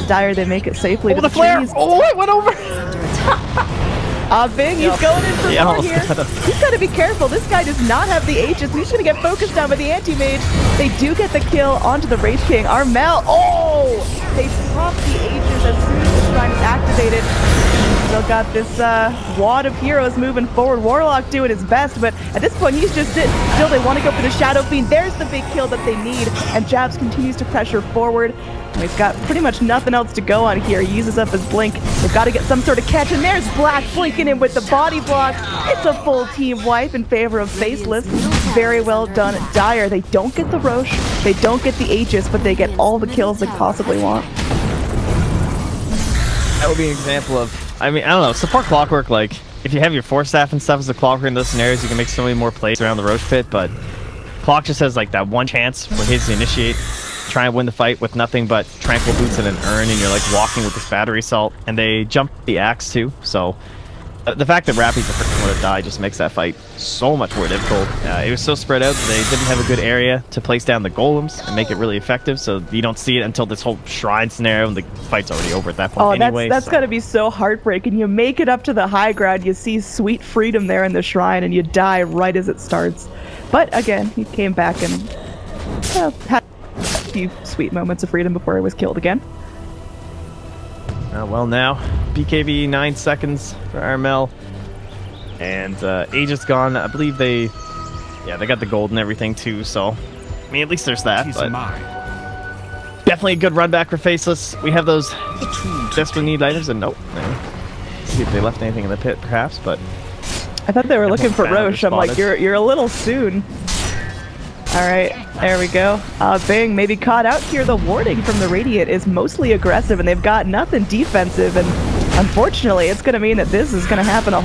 Dire, they make it safely to the flare! trees. Oh, it went over! Bing, he's going in for more here. He's got to be careful. This guy does not have the Aegis. He's going to get focused down by the Anti-Mage. They do get the kill onto the Wraith King. Armel, oh! They pop the Aegis as soon as the shrine is activated. Still got this wad of heroes moving forward. Warlock doing his best, but at this point, he's just it. Still, they want to go for the Shadow Fiend. There's the big kill that they need, and Jabs continues to pressure forward. He's got pretty much nothing else to go on here. He uses up his blink. They've got to get some sort of catch, and there's Black blinking in with the body block. It's a full team wipe in favor of Faceless. Very well done. Dire, they don't get the Roche, they don't get the Aegis, but they get all the kills they possibly want. That would be an example of, I mean, I don't know, support Clockwork, like, if you have your Force Staff and stuff as a Clockwork in those scenarios, you can make so many more plays around the Roche pit, but Clock just has, like, that one chance for his to initiate, try and win the fight with nothing but Tranquil Boots and an Urn, and you're, like, walking with this Battery Assault, and they jump the Axe, too, so the fact that Rappy's the first one to die just makes that fight so much more difficult. It was so spread out that they didn't have a good area to place down the golems and make it really effective, so you don't see it until this whole shrine scenario, and the fight's already over at that point anyway. That's gotta be so heartbreaking. You make it up to the high ground, you see sweet freedom there in the shrine, and you die right as it starts. But again, he came back and had a few sweet moments of freedom before he was killed again. Well now, BKB 9 seconds for Armel, and Aegis gone. I believe they got the gold and everything too, so I mean at least there's that, but definitely a good run back for Faceless. We have those desperately need items, and nope. See if they left anything in the pit perhaps, but I thought they were looking for Roche. I'm like, you're a little soon. Alright, there we go. Bing maybe caught out here. The warding from the Radiant is mostly aggressive, and they've got nothing defensive, and unfortunately, it's going to mean that this is going to happen a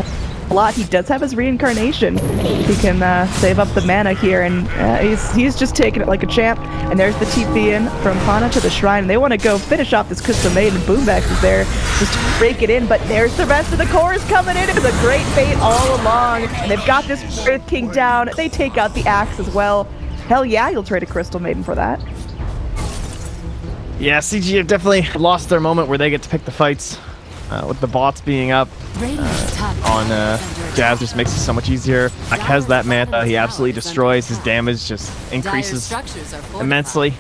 a lot. He does have his reincarnation. He can save up the mana here, and he's just taking it like a champ. And there's the TP in from Hana to the shrine. And they want to go finish off this Crystal Maiden. Boombax is there just to break it in, but there's the rest of the cores coming in. It was a great fate all along, and they've got this Earth King down. They take out the axe as well. Hell yeah, you'll trade a Crystal Maiden for that. Yeah, CG have definitely lost their moment where they get to pick the fights. With the bots being up on Jazz just makes it so much easier. Like has that mana, he absolutely destroys. His damage just increases immensely.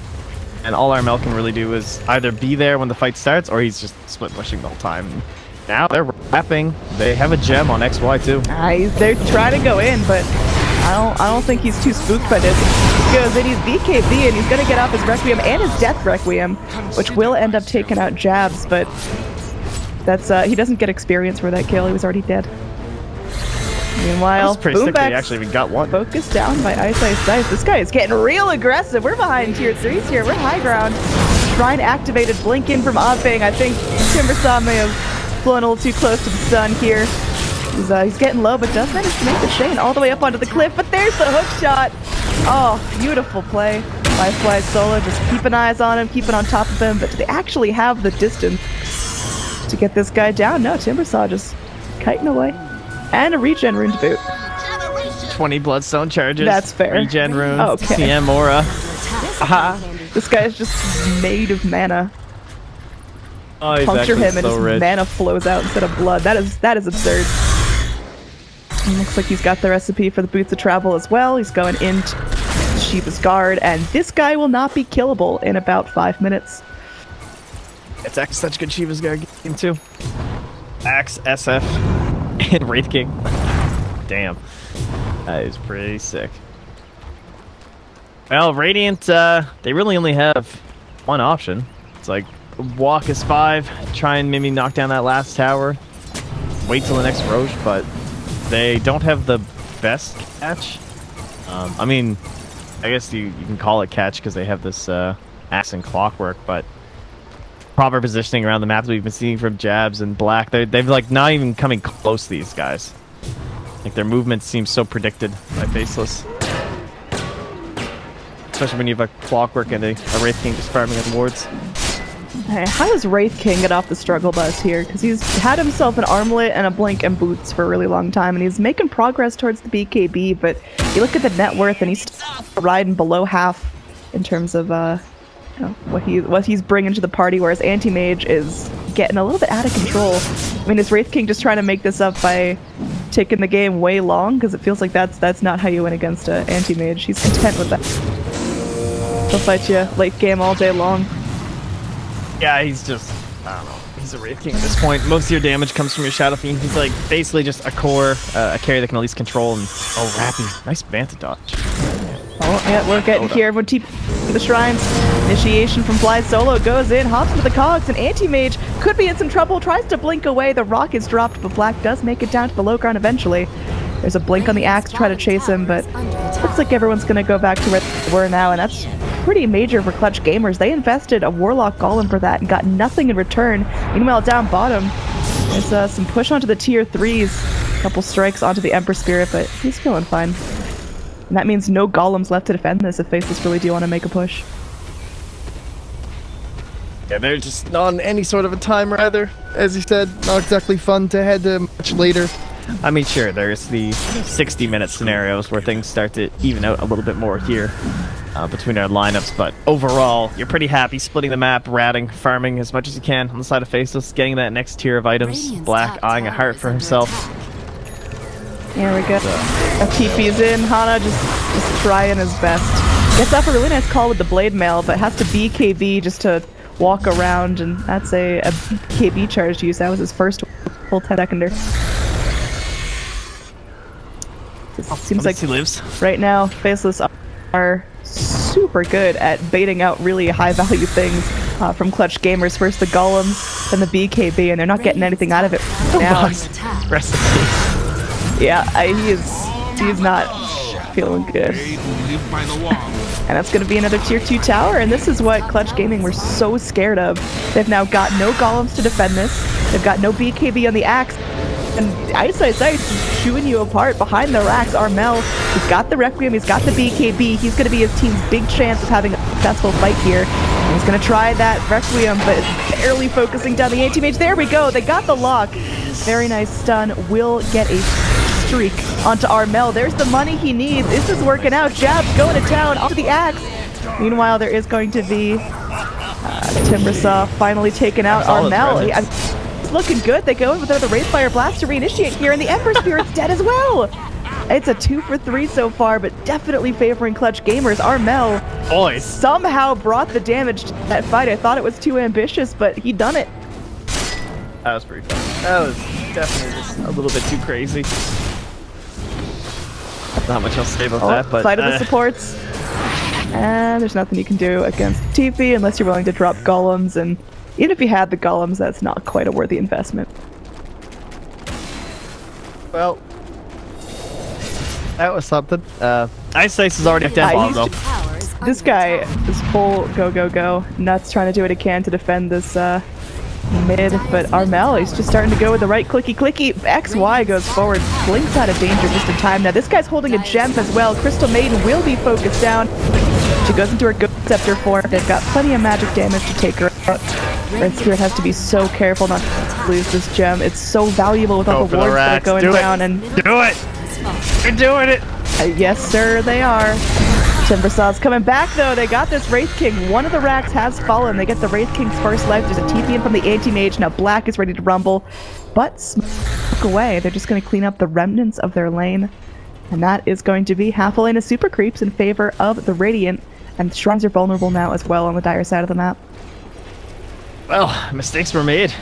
And all our Mel can really do is either be there when the fight starts, or he's just split pushing the whole time. Now they're wrapping. They have a gem on XY too. They're trying to go in, but I don't think he's too spooked by this. He goes in, he's BKB, and he's gonna get off his Requiem and his Death Requiem, which will end up taking out Jabs, but that's he doesn't get experience for that kill. He was already dead. Meanwhile, Boombax actually even got one. Focused down by Ice Ice Ice. This guy is getting real aggressive. We're behind tier 3s here. We're high ground. Shrine activated. Blink in from Oddfang. I think Timbersaw may have flown a little too close to the sun here. He's getting low, but does manage to make the chain all the way up onto the cliff. But there's the hook shot. Oh, beautiful play by Fly Solo. Just keeping eyes on him, keeping on top of him. But do they actually have the distance to get this guy down? No, Timbersaw just kiting away. And a regen rune to boot. 20 bloodstone charges. That's fair. Regen rune. Okay. CM aura. Aha. This guy is just made of mana. Oh, he's Puncture him and so his rich. mana flows out instead of blood. That is absurd. And looks like he's got the recipe for the boots of travel as well. He's going into Shiva's guard, and this guy will not be killable in about 5 minutes. It's actually such good Shiva's guard game too. Axe, SF, and Wraith King. Damn. That is pretty sick. Well, Radiant, they really only have one option. It's like, walk as 5, try and maybe knock down that last tower, wait till the next Roche, but they don't have the best catch. I mean, I guess you can call it catch because they have this axe and clockwork, but proper positioning around the map that we've been seeing from Jabs and Black, they've like not even coming close to these guys. Like their movements seem so predicted by Faceless. Especially when you have a clockwork and a Wraith King just farming on wards. Hey, how does Wraith King get off the struggle bus here? Because he's had himself an armlet and a blink and boots for a really long time, and he's making progress towards the BKB, but you look at the net worth and he's still riding below half in terms of you know, what he's bringing to the party, whereas Anti-Mage is getting a little bit out of control. I mean, is Wraith King just trying to make this up by taking the game way long? Because it feels like that's not how you win against an Anti-Mage. He's content with that. He'll fight you late game all day long. Yeah, he's just, I don't know, he's a Wraith King at this point. Most of your damage comes from your Shadow Fiend. He's like basically just a core, a carry that can at least control and, oh, Rappy, nice Banta dodge. Oh, yeah, we're getting here. Everyone TP the shrines. Initiation from Fly Solo goes in, hops into the cogs, and Anti-Mage could be in some trouble, tries to blink away. The rock is dropped, but Black does make it down to the low ground eventually. There's a blink on the axe to try to chase him, but looks like everyone's going to go back to where they were now, and that's pretty major for Clutch Gamers. They invested a Warlock Golem for that and got nothing in return. Meanwhile, down bottom, there's some push onto the tier 3s. A couple strikes onto the Emperor Spirit, but he's feeling fine. And that means no golems left to defend this if Faceless really do want to make a push. Yeah, they're just not on any sort of a timer either. As you said, not exactly fun to head much later. I mean, sure, there's the 60-minute scenarios where things start to even out a little bit more here between our lineups, but overall, you're pretty happy splitting the map, ratting, farming as much as you can on the side of Faceless, getting that next tier of items. Black eyeing a heart for himself. Here we go. A TP's in. Hana just trying his best. Gets off a really nice call with the Blade Mail, but has to BKB just to walk around, and that's a BKB charge use. That was his first full 10-seconder. Seems like he lives. Right now, Faceless are super good at baiting out really high-value things from Clutch Gamers. First the Golems, then the BKB, and they're not getting anything out of it now. Recipe. Yeah, he's not feeling good. And that's going to be another tier 2 tower, and this is what Clutch Gaming were so scared of. They've now got no golems to defend this. They've got no BKB on the axe. And Ice is chewing you apart behind the racks. Armel, he's got the Requiem, he's got the BKB. He's going to be his team's big chance of having a successful fight here. And he's going to try that Requiem, but it's barely focusing down the anti-mage. There we go. They got the lock. Very nice stun. Will get a streak onto Armel. There's the money he needs. This is working out. Jabs going to town onto the axe. Meanwhile, there is going to be Timbersaw finally taken out. Armel. It's looking good. They go in with the Wraithfire Blast to reinitiate here, and the Ember Spirit's dead as well. It's a 2 for 3 so far, but definitely favoring Clutch Gamers. Armel somehow brought the damage to that fight. I thought it was too ambitious, but he done it. That was pretty fun. That was definitely just a little bit too crazy. Not much else to say about that, but Fight of the supports. And there's nothing you can do against TP unless you're willing to drop golems, and even if you had the golems, that's not quite a worthy investment. Well, that was something. Ice is already dead bomb though. This guy is full go. Nuts trying to do what he can to defend this mid, but Armel, he's just starting to go with the right clicky. XY goes forward, blinks out of danger just in time. Now this guy's holding a gem as well. Crystal Maiden will be focused down. She goes into her Ghost Scepter form. They've got plenty of magic damage to take her out. Red Spirit has to be so careful not to lose this gem. It's so valuable with all the wards that are going down. And do it! You're doing it! Yes, sir, they are. Timbersaw's coming back, though. They got this Wraith King. One of the racks has fallen. They get the Wraith King's first life. There's a TP in from the anti-mage. Now Black is ready to rumble, but smoke away. They're just going to clean up the remnants of their lane. And that is going to be half a lane of super creeps in favor of the Radiant. And Shrines are vulnerable now as well on the dire side of the map. Well, mistakes were made.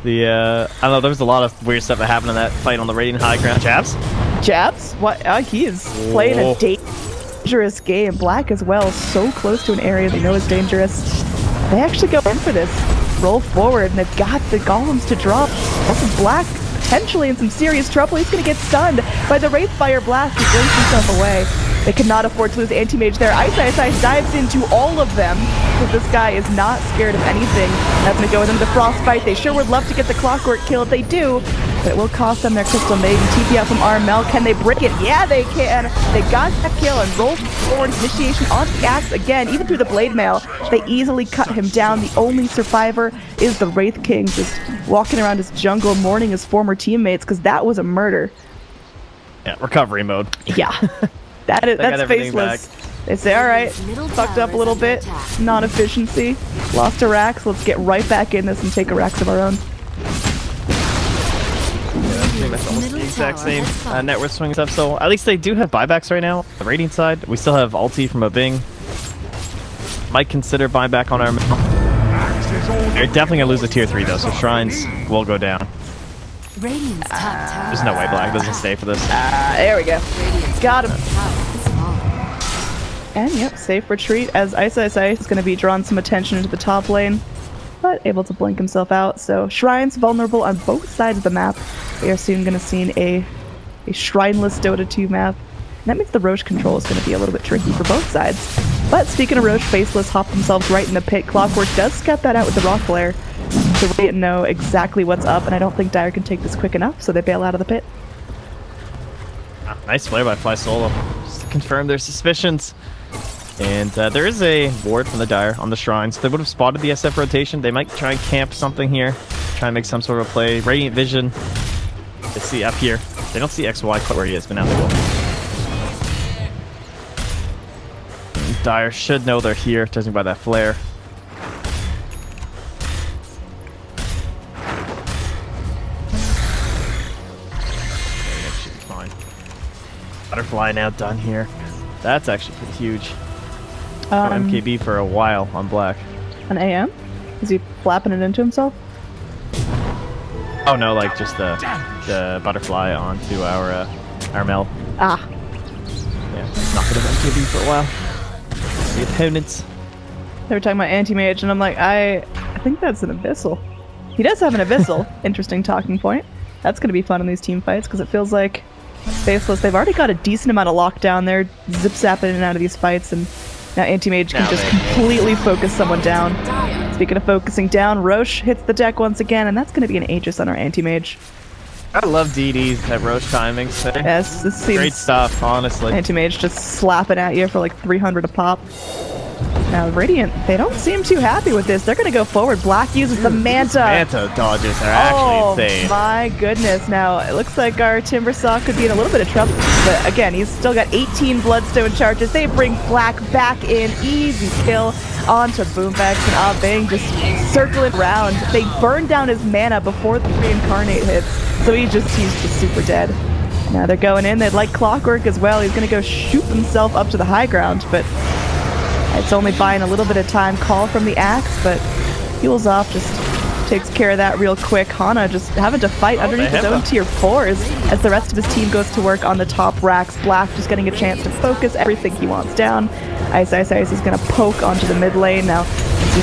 I don't know, there was a lot of weird stuff that happened in that fight on the Radiant high ground. Jabs? What? He is playing a dangerous game. Black as well, so close to an area they know is dangerous. They actually go in for this. Roll forward, and they've got the golems to drop. Also, Black potentially in some serious trouble. He's going to get stunned by the Wraithfire Blast. He blinks himself away. They cannot afford to lose anti-mage there. Ice dives into all of them, because this guy is not scared of anything. That's going to go with them to Frostbite. They sure would love to get the Clockwork kill if they do, but it will cost them their Crystal Maiden. TP out from Armel. Can they break it? Yeah, they can. They got that kill and roll forward. Initiation onto the axe again, even through the Blade Mail. They easily cut him down. The only survivor is the Wraith King, just walking around his jungle, mourning his former teammates, because that was a murder. Yeah, recovery mode. Yeah. That's Faceless. They say, alright, fucked up a little bit, non-efficiency, lost a Rax, let's get right back in this and take a Rax of our own. Yeah, that's almost the exact same net worth swing stuff, so at least they do have buybacks right now. On the Radiant side, we still have ulti from a Bing. Might consider buyback on our... They're definitely going to lose a tier 3 though, so Shrines will go down. There's no way Black doesn't stay for this. There we go. Got him. And yep, safe retreat as Ice is going to be drawing some attention into the top lane, but able to blink himself out. So Shrines vulnerable on both sides of the map. We are soon going to see a Shrineless Dota 2 map. And that means the Roche control is going to be a little bit tricky for both sides. But speaking of Roche, Faceless hopped themselves right in the pit. Clockwork does scout that out with the Rock Flare. So we didn't know exactly what's up, and I don't think Dire can take this quick enough, so they bail out of the pit. Nice play by Fly Solo, just to confirm their suspicions. And there is a ward from the Dire on the Shrines. They would have spotted the SF rotation. They might try and camp something here, try and make some sort of play. Radiant Vision, they see up here. They don't see XY quite where he is, but now they will. And Dire should know they're here, judging by that flare. Butterfly now done here. That's actually pretty huge. MKB for a while on Black. An AM? Is he flapping it into himself? Oh no, like just the butterfly onto our Mel. Ah. Yeah, knock it MKB for a while. The opponents. They were talking about anti-mage, and I'm like, I think that's an Abyssal. He does have an Abyssal. Interesting talking point. That's going to be fun in these team fights, because it feels like Faceless, they've already got a decent amount of lockdown. They're zip-zapping in and out of these fights, and now anti-mage can just completely focus someone down. Speaking of focusing down, Roche hits the deck once again, and that's going to be an Aegis on our anti-mage. I love DDs at Roche timings. Yes, this seems Great stuff, honestly. anti-mage just slapping at you for like 300 a pop. Now, Radiant, they don't seem too happy with this. They're going to go forward. Black uses the Manta. Manta dodges are actually insane. My goodness. Now, it looks like our Timbersaw could be in a little bit of trouble. But again, he's still got 18 Bloodstone charges. They bring Black back in. Easy kill onto Boomvex. And Bang just circling around. They burn down his mana before the Reincarnate hits. So he's just super dead. Now they're going in. They'd like Clockwork as well. He's going to go shoot himself up to the high ground. But it's only buying a little bit of time. Call from the Axe, but heals off, just takes care of that real quick. Hana just having to fight underneath his own tier 4s as the rest of his team goes to work on the top racks. Black just getting a chance to focus everything he wants down. Ice is going to poke onto the mid lane. Now,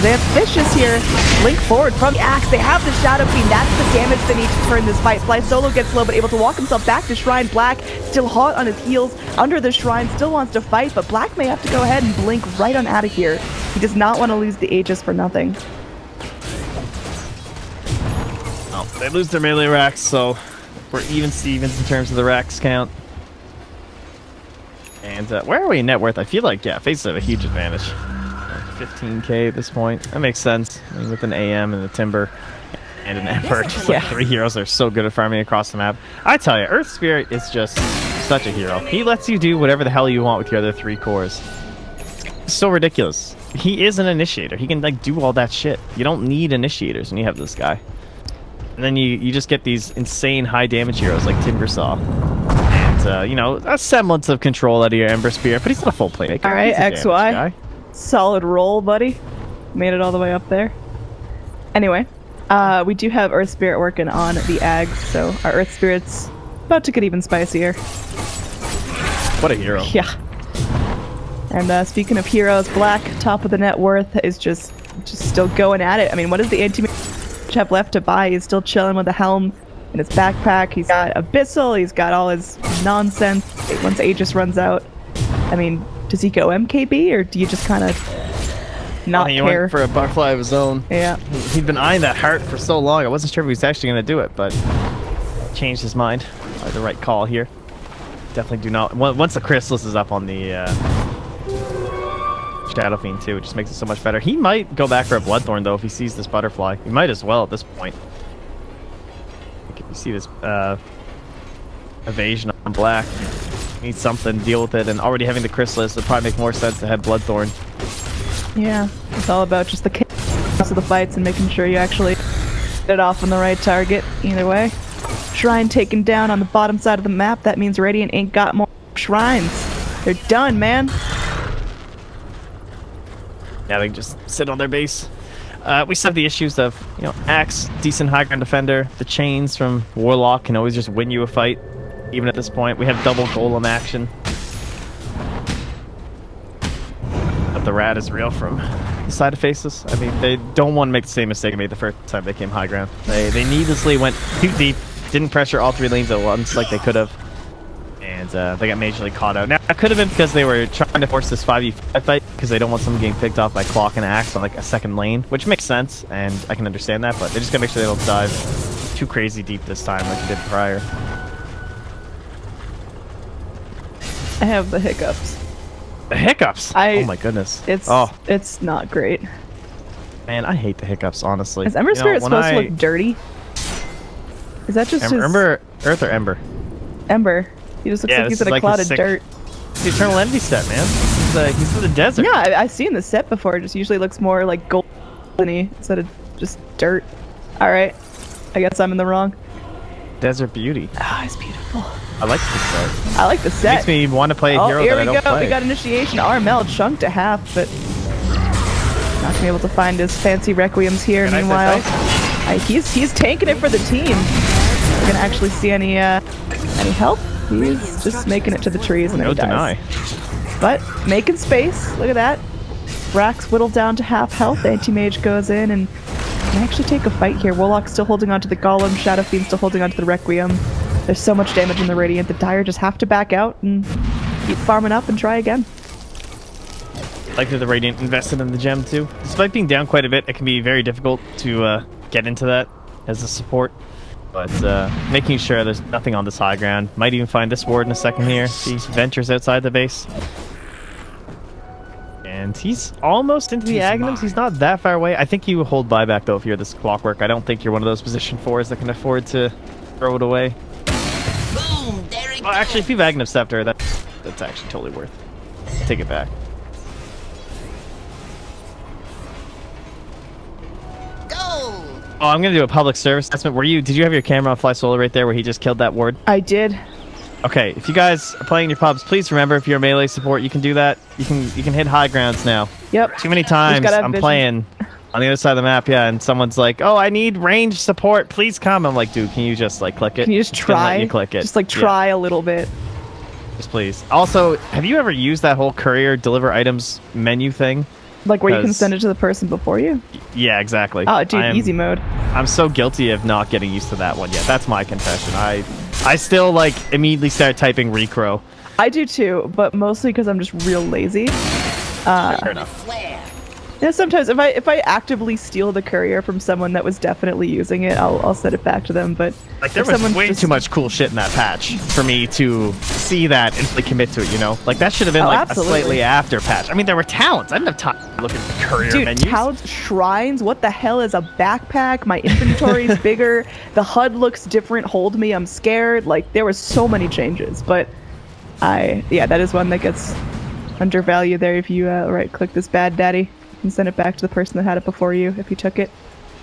they have Vicious here. Link forward from the Axe. They have the Shadow Fiend. That's the damage they need to turn this fight. Fly Solo gets low, but able to walk himself back to Shrine. Black still hot on his heels under the Shrine. Still wants to fight, but Black may have to go ahead and blink right on out of here. He does not want to lose the Aegis for nothing. Oh, they lose their melee racks, so we're even Stevens in terms of the racks count. And where are we in net worth? I feel like, yeah, Faces have a huge advantage. 15k at this point. That makes sense. I mean, with an AM and a Timber and an Emperor, just like 3 heroes are so good at farming across the map. I tell you, Earth Spirit is just such a hero. He lets you do whatever the hell you want with your other 3 cores. It's so ridiculous. He is an initiator. He can like do all that shit. You don't need initiators when you have this guy. And then you just get these insane high damage heroes like Timbersaw. And, you know, a semblance of control out of your Ember Spirit, but he's not a full playmaker. All right, XY. Solid roll, buddy. Made it all the way up there. Anyway, we do have Earth Spirit working on the Ags, so our Earth Spirit's about to get even spicier. What a hero. Yeah. And speaking of heroes, Black, top of the net worth, is just still going at it. I mean, what does the anti-mage have left to buy? He's still chilling with a helm in his backpack. He's got Abyssal. He's got all his nonsense. Once Aegis runs out, I mean, does he go MKB, or do you just kind of not care? He went for a butterfly of his own. Yeah. He'd been eyeing that heart for so long. I wasn't sure if he was actually going to do it, but changed his mind. The right call here. Definitely do not. Once the Chrysalis is up on the Shadow Fiend too, it just makes it so much better. He might go back for a Bloodthorn though if he sees this butterfly. He might as well at this point. If you see this evasion on Black, need something, deal with it, and already having the Chrysalis would probably make more sense to have Bloodthorn. Yeah, it's all about just the chaos of the fights and making sure you actually get it off on the right target. Either way. Shrine taken down on the bottom side of the map. That means Radiant ain't got more shrines. They're done, man. Yeah, they can just sit on their base. We still have the issues of, you know, Axe, decent high ground defender. The chains from Warlock can always just win you a fight. Even at this point, we have double golem action. But the rat is real from the side of Faceless. I mean, they don't want to make the same mistake they made the first time they came high ground. They needlessly went too deep, didn't pressure all 3 lanes at once like they could have. And they got majorly caught out. Now, that could have been because they were trying to force this 5v5 fight because they don't want someone getting picked off by Clock and Axe on like a second lane, which makes sense, and I can understand that, but they just gotta make sure they don't dive too crazy deep this time like they did prior. I have the hiccups. The hiccups? Oh my goodness. It's not great. Man, I hate the hiccups, honestly. Is Ember Spirit supposed to look dirty? Is that just his... Ember, Earth or Ember? Ember. He just looks like he's in a cloud of dirt. It's the Eternal Envy set, man. He's in the desert. Yeah, I've seen the set before. It just usually looks more like golden-y instead of just dirt. Alright. I guess I'm in the wrong. Desert Beauty. Ah, it's beautiful. I like the set. I like the set. Makes me want to play a hero that I don't play. We got Initiation. RML chunked to half, but not gonna be able to find his fancy Requiems here. Meanwhile, he's tanking it for the team. We're gonna actually see any help. He's just making it to the trees and then he dies. But making space. Look at that. Rax whittled down to half health. Anti-Mage goes in and can actually take a fight here. Warlock's still holding onto the Golem. Shadow Fiend's still holding onto the Requiem. There's so much damage in the Radiant. The Dire just have to back out and keep farming up and try again. Likely the Radiant invested in the gem too. Despite being down quite a bit, it can be very difficult to get into that as a support. But making sure there's nothing on this high ground. Might even find this ward in a second here. He ventures outside the base. And he's almost into the Aghanims. He's not that far away. I think you hold buyback though if you're this Clockwork. I don't think you're one of those position 4s that can afford to throw it away. Boom! There it Oh, actually, if you've Aghanim Scepter, that's actually totally worth it. Take it back. Go! Oh, I'm gonna do a public service announcement. Did you have your camera on Fly Solo right there where he just killed that ward? I did. Okay, if you guys are playing your pubs, please remember if you're a melee support, you can do that. You can hit high grounds now. Yep. Too many times gotta have I'm vision. playing on the other side of the map, yeah, and someone's like, "Oh, I need range support. Please come." I'm like, "Dude, can you just like click it? Can you just It's gonna let try? you click it. Just like Yeah. try a little bit. Just please. Also, have you ever used that whole courier deliver items menu thing? Like where you can 'Cause- send it to the person before you. Yeah, exactly. Oh, dude, easy mode. I'm so guilty of not getting used to that one yet. That's my confession. I still like immediately start typing recro. I do too, but mostly because I'm just real lazy. Fair enough. Flare! Yeah, sometimes if I actively steal the courier from someone that was definitely using it, I'll send it back to them. But Like there if was someone's way just- too much cool shit in that patch for me to see that and really commit to it. You know, like that should have been Oh, like absolutely. a slightly after patch. I mean, there were talents. I didn't have time to look at courier Dude, menus. Town's shrines. What the hell is a backpack? My inventory's bigger. The HUD looks different. Hold me, I'm scared. Like there were so many changes, but yeah, that is one that gets undervalued there. If you right click this bad daddy and send it back to the person that had it before you if you took it.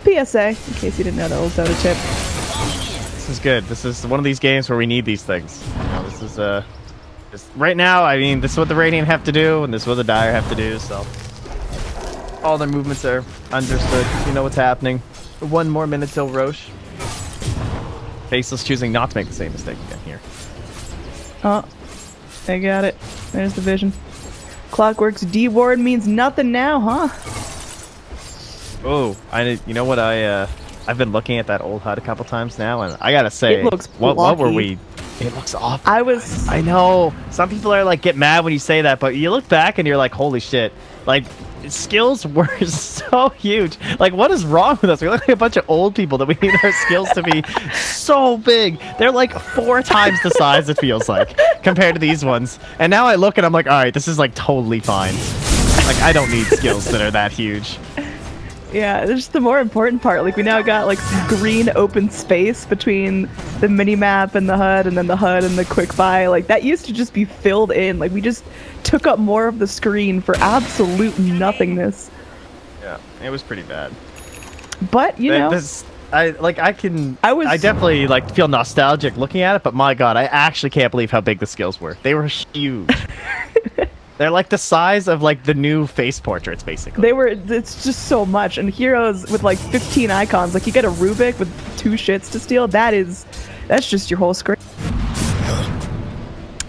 PSA, in case you didn't know the old Dota tip. This is good. This is one of these games where we need these things. You know, this is right now. I mean, this is what the Radiant have to do, and this is what the Dire have to do. So all their movements are understood. You know what's happening. 1 more minute till Roche. Faceless choosing not to make the same mistake again here. Oh, I got it. There's the vision. Clockwork's D ward means nothing now, huh? Oh, you know what I've been looking at that old HUD a couple times now, and I gotta say, It looks what were blocky. we? It looks awful. I know some people are like get mad when you say that, but you look back and you're like, holy shit! Like skills were so huge. Like what is wrong with us? We look like a bunch of old people that we need our skills to be so big. They're like 4 times the size it feels like compared to these ones. And now I look and I'm like, all right, this is like totally fine. Like I don't need skills that are that huge. Yeah, there's the more important part. Like we now got like some green open space between the mini map and the HUD, and then the HUD and the quick buy. Like that used to just be filled in. Like we just took up more of the screen for absolute nothingness. Yeah, it was pretty bad. But you know, I definitely like feel nostalgic looking at it, but my god, I actually can't believe how big the skills were. They were huge. They're like the size of like the new face portraits, basically. it's just so much. And heroes with like 15 icons, like you get a Rubik with 2 shits to steal, that's just your whole screen.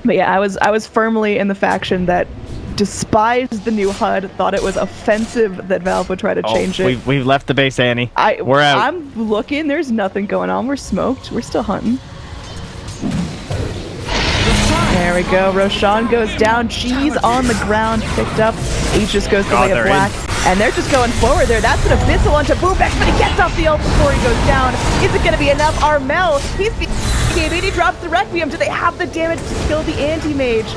But yeah, I was firmly in the faction that despised the new HUD, thought it was offensive that Valve would try to change it. We've left the base, Annie. We're out. I'm looking, there's nothing going on. We're smoked. We're still hunting. There we go. Roshan goes down. Cheese on the ground. Picked up. Aegis goes the way of black. And they're just going forward there. That's an Abyssal onto Boobex, but he gets off the ult before he goes down. Is it going to be enough? Armel, he's the game. He drops the Requiem. Do they have the damage to kill the anti-mage?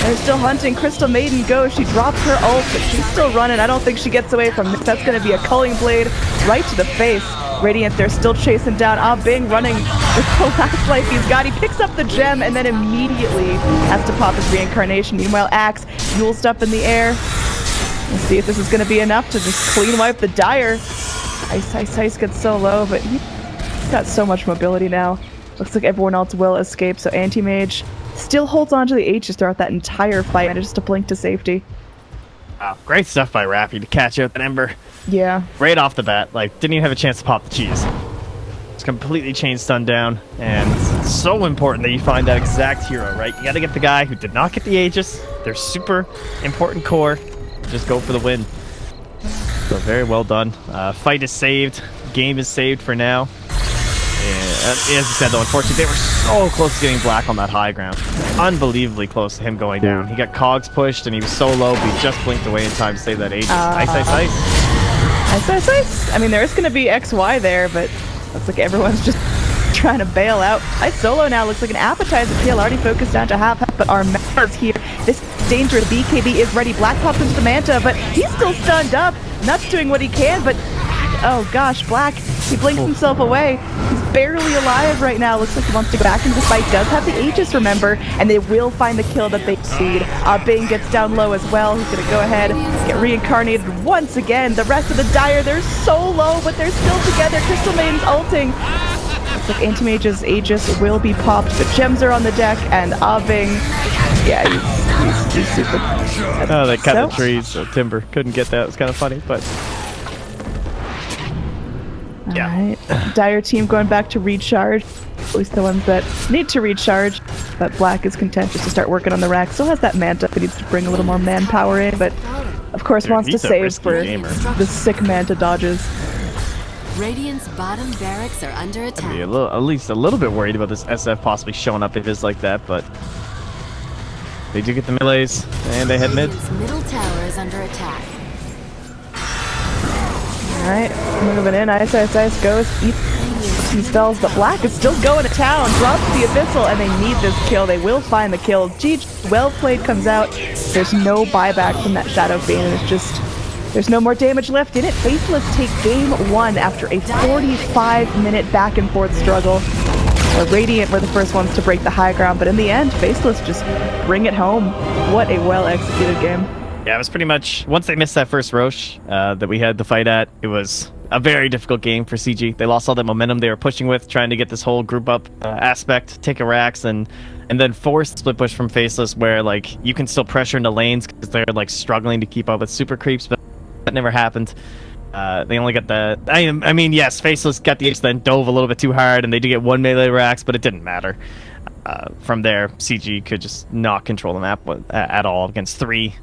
They're still hunting. Crystal Maiden goes. She drops her ult, but she's still running. I don't think she gets away from this. That's going to be a culling blade right to the face. Radiant, they're still chasing down. Ah Bing running with the last life he's got. He picks up the gem and then immediately has to pop his reincarnation. Meanwhile, Axe, Yule stuff in the air. Let's see if this is going to be enough to just clean wipe the Dire. Ice gets so low, but he's got so much mobility now. Looks like everyone else will escape, so Anti-Mage still holds on to the Aegis throughout that entire fight, and just to blink to safety. Wow, great stuff by Rappy to catch out that Ember. Yeah. Right off the bat, like, didn't even have a chance to pop the cheese. It's completely chain stun down, and it's so important that you find that exact hero, right? You gotta get the guy who did not get the Aegis, their super important core, just go for the win. So very well done. Fight is saved, game is saved for now. As you said, though, unfortunately, they were so close to getting Black on that high ground. Unbelievably close to him going down. He got cogs pushed, and he was so low, but he just blinked away in time to save that Aegis. Ice. Ice. I mean, there is going to be XY there, but looks like everyone's just trying to bail out. Ice solo now looks like an appetizer kill, already focused down to half, but our Meta's here. This is dangerous. BKB is ready. Black pops into the Manta, but he's still stunned up. Nuts doing what he can, but oh gosh, Black, he blinks himself away. He's barely alive right now. Looks like he wants to go back into the fight. Does have the Aegis, remember, and they will find the kill that they need. Bing gets down low as well. He's going to go ahead, get reincarnated once again. The rest of the Dire, they're so low, but they're still together. Crystal Maiden's ulting. Looks like Anti-Mage's Aegis will be popped, but gems are on the deck, and Bing, yeah, he's super. Oh, they cut the trees, so Timber couldn't get that. It was kind of funny, but... yeah. Alright, Dire team going back to recharge. At least the ones that need to recharge. But Black is content just to start working on the rack. Still has that Manta, but needs to bring a little more manpower in. But of course wants to save for the sick Manta dodges. Radiant's bottom barracks are under attack. I'd be at least a little bit worried about this SF possibly showing up if it's like that, but they do get the melees, and they head mid. Radiant's middle tower is under attack. Alright, moving in. Ice goes. Eats spells, but Black is still going to town. Drops the Abyssal, and they need this kill. They will find the kill. GG, well played comes out. There's no buyback from that Shadow Fiend, and it's just... there's no more damage left in it. Faceless take game 1 after a 45-minute back-and-forth struggle. Radiant were the first ones to break the high ground, but in the end, Faceless just bring it home. What a well-executed game. Yeah, it was pretty much, once they missed that first Roche that we had the fight at, it was a very difficult game for CG. They lost all that momentum they were pushing with, trying to get this whole group up aspect, take a racks, and then force the split push from Faceless, where like you can still pressure into lanes because they're like struggling to keep up with super creeps, but that never happened. They only got the... I mean, yes, Faceless got the H, then dove a little bit too hard, and they did get one melee racks, but it didn't matter. From there, CG could just not control the map at all against 3